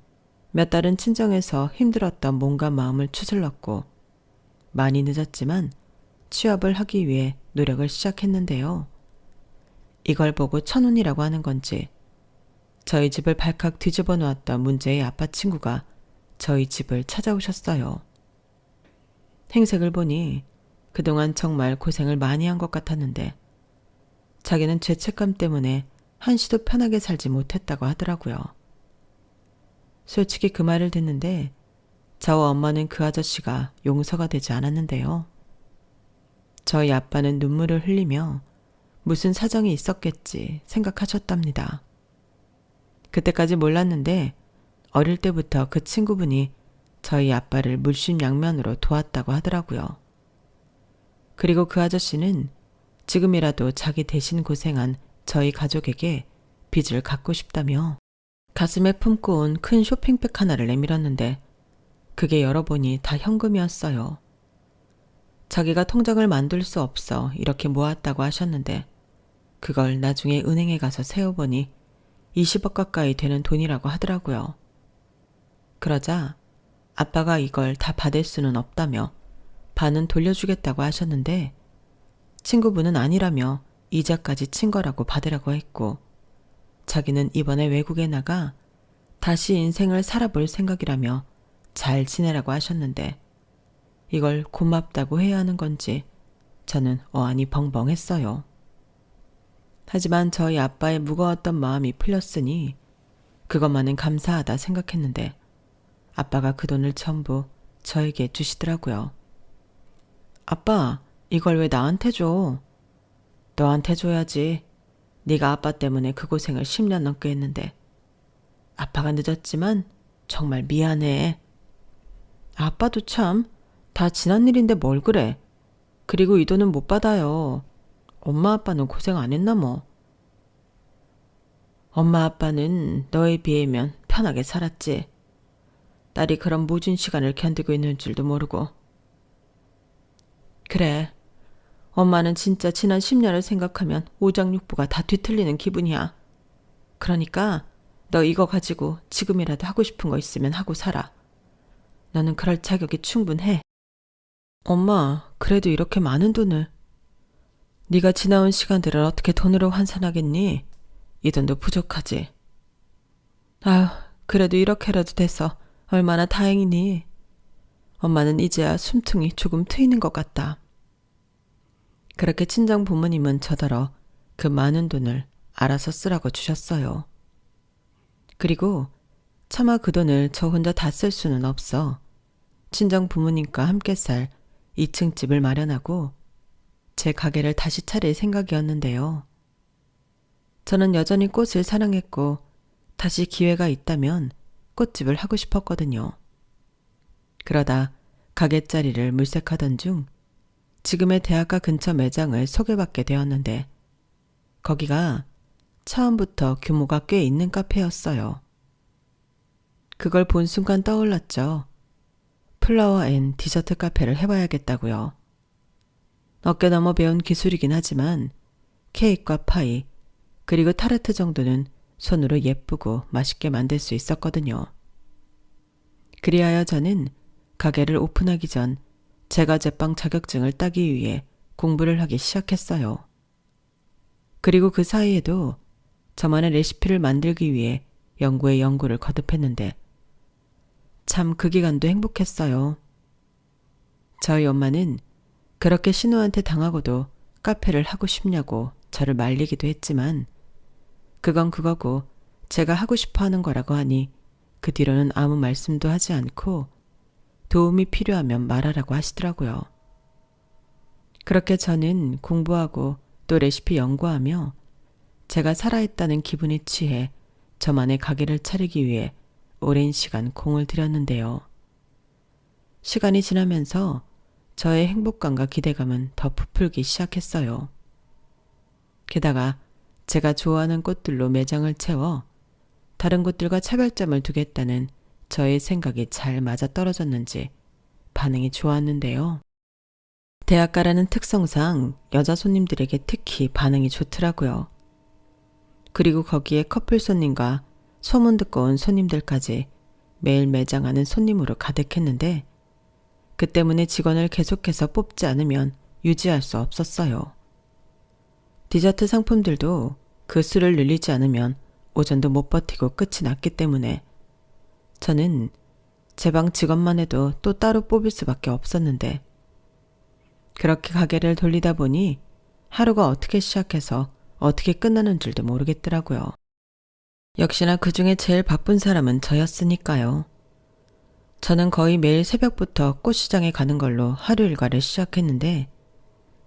몇 달은 친정에서 힘들었던 몸과 마음을 추슬렀고 많이 늦었지만 취업을 하기 위해 노력을 시작했는데요. 이걸 보고 천운이라고 하는 건지 저희 집을 발칵 뒤집어 놓았던 문제의 아빠 친구가 저희 집을 찾아오셨어요. 행색을 보니 그동안 정말 고생을 많이 한 것 같았는데 자기는 죄책감 때문에 한시도 편하게 살지 못했다고 하더라고요. 솔직히 그 말을 듣는데 저와 엄마는 그 아저씨가 용서가 되지 않았는데요. 저희 아빠는 눈물을 흘리며 무슨 사정이 있었겠지 생각하셨답니다. 그때까지 몰랐는데 어릴 때부터 그 친구분이 저희 아빠를 물심양면으로 도왔다고 하더라고요. 그리고 그 아저씨는 지금이라도 자기 대신 고생한 저희 가족에게 빚을 갚고 싶다며 가슴에 품고 온 큰 쇼핑백 하나를 내밀었는데 그게 열어보니 다 현금이었어요. 자기가 통장을 만들 수 없어 이렇게 모았다고 하셨는데 그걸 나중에 은행에 가서 세어보니 20억 가까이 되는 돈이라고 하더라고요. 그러자 아빠가 이걸 다 받을 수는 없다며 반은 돌려주겠다고 하셨는데 친구분은 아니라며 이자까지 친 거라고 받으라고 했고 자기는 이번에 외국에 나가 다시 인생을 살아볼 생각이라며 잘 지내라고 하셨는데 이걸 고맙다고 해야 하는 건지 저는 어안이 벙벙했어요. 하지만 저희 아빠의 무거웠던 마음이 풀렸으니 그것만은 감사하다 생각했는데 아빠가 그 돈을 전부 저에게 주시더라고요. 아빠, 이걸 왜 나한테 줘? 너한테 줘야지. 네가 아빠 때문에 그 고생을 10년 넘게 했는데. 아빠가 늦었지만 정말 미안해. 아빠도 참, 다 지난 일인데 뭘 그래. 그리고 이 돈은 못 받아요. 엄마 아빠는 고생 안 했나 뭐. 엄마 아빠는 너에 비하면 편하게 살았지. 딸이 그런 모진 시간을 견디고 있는 줄도 모르고. 그래. 엄마는 진짜 지난 10년을 생각하면 오장육부가 다 뒤틀리는 기분이야. 그러니까 너 이거 가지고 지금이라도 하고 싶은 거 있으면 하고 살아. 너는 그럴 자격이 충분해. 엄마, 그래도 이렇게 많은 돈을. 네가 지나온 시간들을 어떻게 돈으로 환산하겠니? 이 돈도 부족하지. 아휴, 그래도 이렇게라도 돼서 얼마나 다행이니. 엄마는 이제야 숨통이 조금 트이는 것 같다. 그렇게 친정 부모님은 저더러 그 많은 돈을 알아서 쓰라고 주셨어요. 그리고 차마 그 돈을 저 혼자 다 쓸 수는 없어 친정 부모님과 함께 살 2층 집을 마련하고 제 가게를 다시 차릴 생각이었는데요. 저는 여전히 꽃을 사랑했고 다시 기회가 있다면 꽃집을 하고 싶었거든요. 그러다 가게 자리를 물색하던 중 지금의 대학가 근처 매장을 소개받게 되었는데 거기가 처음부터 규모가 꽤 있는 카페였어요. 그걸 본 순간 떠올랐죠. 플라워 앤 디저트 카페를 해봐야겠다고요. 어깨 넘어 배운 기술이긴 하지만 케이크와 파이 그리고 타르트 정도는 손으로 예쁘고 맛있게 만들 수 있었거든요. 그리하여 저는 가게를 오픈하기 전 제과 제빵 자격증을 따기 위해 공부를 하기 시작했어요. 그리고 그 사이에도 저만의 레시피를 만들기 위해 연구에 연구를 거듭했는데 참 그 기간도 행복했어요. 저희 엄마는 그렇게 신우한테 당하고도 카페를 하고 싶냐고 저를 말리기도 했지만 그건 그거고 제가 하고 싶어 하는 거라고 하니 그 뒤로는 아무 말씀도 하지 않고 도움이 필요하면 말하라고 하시더라고요. 그렇게 저는 공부하고 또 레시피 연구하며 제가 살아있다는 기분에 취해 저만의 가게를 차리기 위해 오랜 시간 공을 들였는데요. 시간이 지나면서 저의 행복감과 기대감은 더 부풀기 시작했어요. 게다가 제가 좋아하는 꽃들로 매장을 채워 다른 곳들과 차별점을 두겠다는 저의 생각이 잘 맞아떨어졌는지 반응이 좋았는데요. 대학가라는 특성상 여자 손님들에게 특히 반응이 좋더라고요. 그리고 거기에 커플 손님과 소문 듣고 온 손님들까지 매일 매장하는 손님으로 가득했는데 그 때문에 직원을 계속해서 뽑지 않으면 유지할 수 없었어요. 디저트 상품들도 그 수를 늘리지 않으면 오전도 못 버티고 끝이 났기 때문에 저는 제 방 직원만 해도 또 따로 뽑을 수밖에 없었는데 그렇게 가게를 돌리다 보니 하루가 어떻게 시작해서 어떻게 끝나는 줄도 모르겠더라고요. 역시나 그 중에 제일 바쁜 사람은 저였으니까요. 저는 거의 매일 새벽부터 꽃시장에 가는 걸로 하루 일과를 시작했는데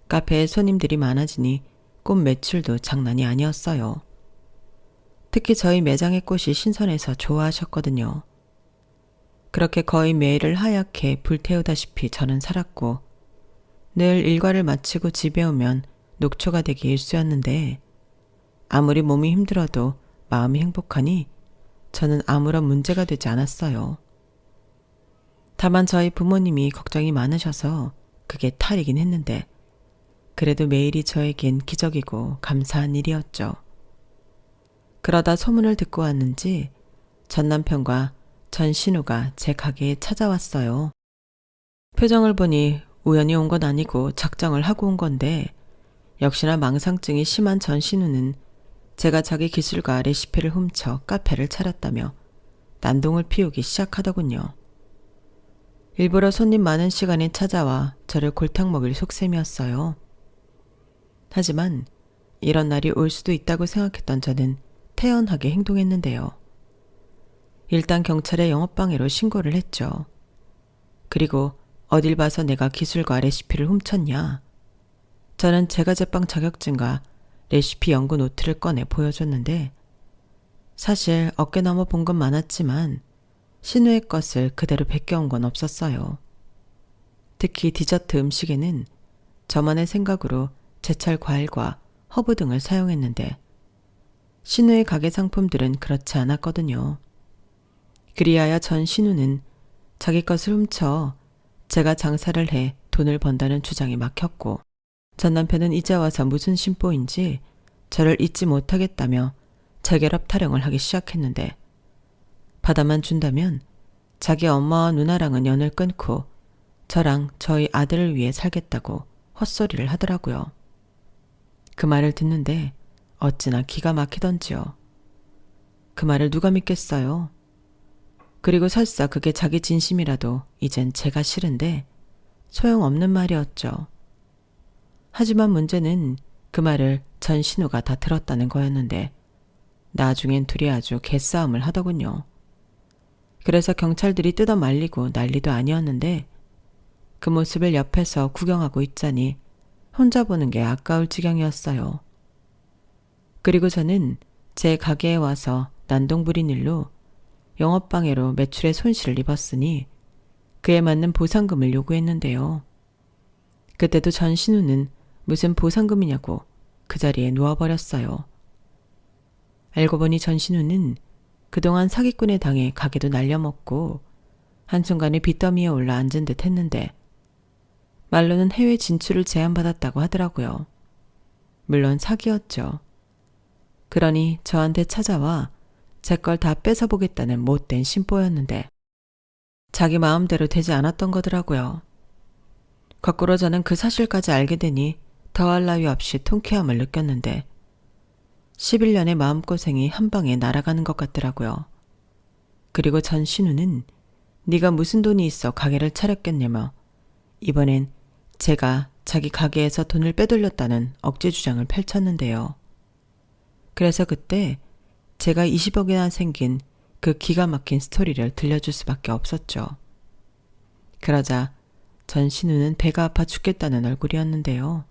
카페에 손님들이 많아지니 꽃 매출도 장난이 아니었어요. 특히 저희 매장의 꽃이 신선해서 좋아하셨거든요. 그렇게 거의 매일을 하얗게 불태우다시피 저는 살았고 늘 일과를 마치고 집에 오면 녹초가 되기 일쑤였는데 아무리 몸이 힘들어도 마음이 행복하니 저는 아무런 문제가 되지 않았어요. 다만 저희 부모님이 걱정이 많으셔서 그게 탈이긴 했는데 그래도 매일이 저에겐 기적이고 감사한 일이었죠. 그러다 소문을 듣고 왔는지 전 남편과 전 신우가 제 가게에 찾아왔어요. 표정을 보니 우연히 온 건 아니고 작정을 하고 온 건데 역시나 망상증이 심한 전 신우는 제가 자기 기술과 레시피를 훔쳐 카페를 차렸다며 난동을 피우기 시작하더군요. 일부러 손님 많은 시간에 찾아와 저를 골탕 먹일 속셈이었어요. 하지만 이런 날이 올 수도 있다고 생각했던 저는 태연하게 행동했는데요. 일단 경찰에 영업방해로 신고를 했죠. 그리고 어딜 봐서 내가 기술과 레시피를 훔쳤냐. 저는 제과 제빵 자격증과 레시피 연구 노트를 꺼내 보여줬는데 사실 어깨 넘어 본 건 많았지만 신우의 것을 그대로 베껴온 건 없었어요. 특히 디저트 음식에는 저만의 생각으로 제철 과일과 허브 등을 사용했는데 신우의 가게 상품들은 그렇지 않았거든요. 그리하여 전 신우는 자기 것을 훔쳐 제가 장사를 해 돈을 번다는 주장이 막혔고 전 남편은 이제 와서 무슨 심보인지 저를 잊지 못하겠다며 재결합 타령을 하기 시작했는데 받아만 준다면 자기 엄마와 누나랑은 연을 끊고 저랑 저희 아들을 위해 살겠다고 헛소리를 하더라고요. 그 말을 듣는데 어찌나 기가 막히던지요. 그 말을 누가 믿겠어요? 그리고 설사 그게 자기 진심이라도 이젠 제가 싫은데 소용없는 말이었죠. 하지만 문제는 그 말을 전 신우가 다 들었다는 거였는데 나중엔 둘이 아주 개싸움을 하더군요. 그래서 경찰들이 뜯어 말리고 난리도 아니었는데 그 모습을 옆에서 구경하고 있자니 혼자 보는 게 아까울 지경이었어요. 그리고 저는 제 가게에 와서 난동 부린 일로 영업방해로 매출에 손실을 입었으니 그에 맞는 보상금을 요구했는데요. 그때도 전 신우는 무슨 보상금이냐고 그 자리에 누워버렸어요. 알고 보니 전 신우는 그동안 사기꾼에 당해 가게도 날려먹고 한순간에 빚더미에 올라 앉은 듯 했는데 말로는 해외 진출을 제안받았다고 하더라고요. 물론 사기였죠. 그러니 저한테 찾아와 제 걸 다 뺏어보겠다는 못된 심보였는데 자기 마음대로 되지 않았던 거더라고요. 거꾸로 저는 그 사실까지 알게 되니 더할 나위 없이 통쾌함을 느꼈는데 11년의 마음고생이 한 방에 날아가는 것 같더라고요. 그리고 전 신우는 네가 무슨 돈이 있어 가게를 차렸겠냐며 이번엔 제가 자기 가게에서 돈을 빼돌렸다는 억지 주장을 펼쳤는데요. 그래서 그때 제가 20억이나 생긴 그 기가 막힌 스토리를 들려줄 수밖에 없었죠. 그러자 전 신우는 배가 아파 죽겠다는 얼굴이었는데요.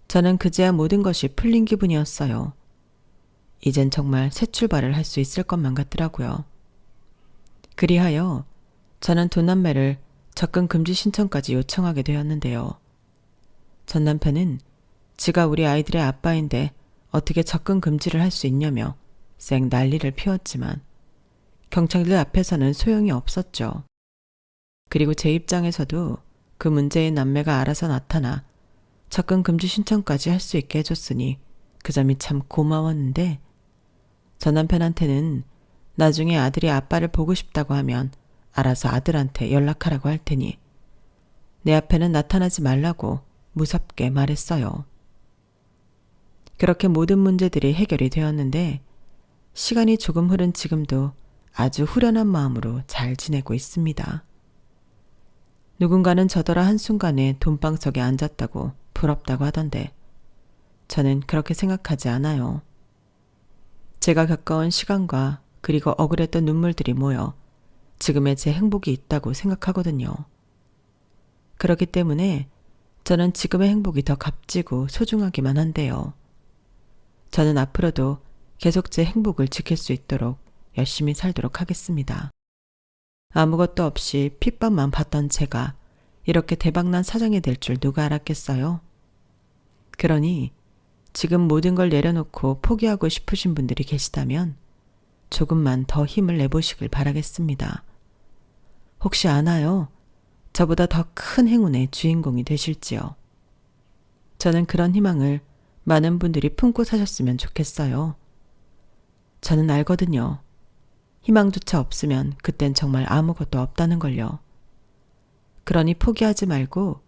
저는 그제야 모든 것이 풀린 기분이었어요. 이젠 정말 새 출발을 할 수 있을 것만 같더라고요. 그리하여 저는 도난매를 접근 금지 신청까지 요청하게 되었는데요. 전 남편은 지가 우리 아이들의 아빠인데 어떻게 접근 금지를 할 수 있냐며 쌩 난리를 피웠지만 경찰들 앞에서는 소용이 없었죠. 그리고 제 입장에서도 그 문제의 남매가 알아서 나타나 접근 금지 신청까지 할 수 있게 해줬으니 그 점이 참 고마웠는데 전 남편한테는 나중에 아들이 아빠를 보고 싶다고 하면 알아서 아들한테 연락하라고 할 테니 내 앞에는 나타나지 말라고 무섭게 말했어요. 그렇게 모든 문제들이 해결이 되었는데 시간이 조금 흐른 지금도 아주 후련한 마음으로 잘 지내고 있습니다. 누군가는 저더러 한순간에 돈방석에 앉았다고 부럽다고 하던데 저는 그렇게 생각하지 않아요. 제가 겪어온 시간과 그리고 억울했던 눈물들이 모여 지금의 제 행복이 있다고 생각하거든요. 그렇기 때문에 저는 지금의 행복이 더 값지고 소중하기만 한데요. 저는 앞으로도 계속 제 행복을 지킬 수 있도록 열심히 살도록 하겠습니다. 아무것도 없이 핏밥만 봤던 제가 이렇게 대박난 사장이 될 줄 누가 알았겠어요? 그러니 지금 모든 걸 내려놓고 포기하고 싶으신 분들이 계시다면 조금만 더 힘을 내보시길 바라겠습니다. 혹시 아나요? 저보다 더 큰 행운의 주인공이 되실지요. 저는 그런 희망을 많은 분들이 품고 사셨으면 좋겠어요. 저는 알거든요. 희망조차 없으면 그땐 정말 아무것도 없다는 걸요. 그러니 포기하지 말고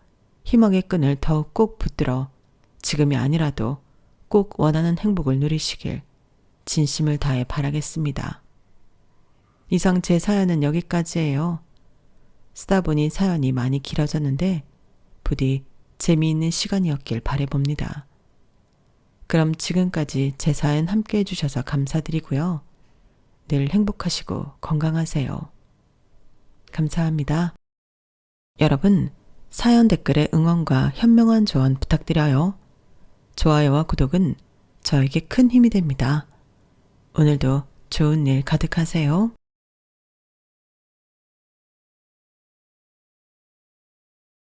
희망의 끈을 더욱 꼭 붙들어 지금이 아니라도 꼭 원하는 행복을 누리시길 진심을 다해 바라겠습니다. 이상 제 사연은 여기까지예요. 쓰다 보니 사연이 많이 길어졌는데 부디 재미있는 시간이었길 바라봅니다. 그럼 지금까지 제 사연 함께 해주셔서 감사드리고요. 늘 행복하시고 건강하세요. 감사합니다. 여러분, 사연 댓글에 응원과 현명한 조언 부탁드려요. 좋아요와 구독은 저에게 큰 힘이 됩니다. 오늘도 좋은 일 가득하세요.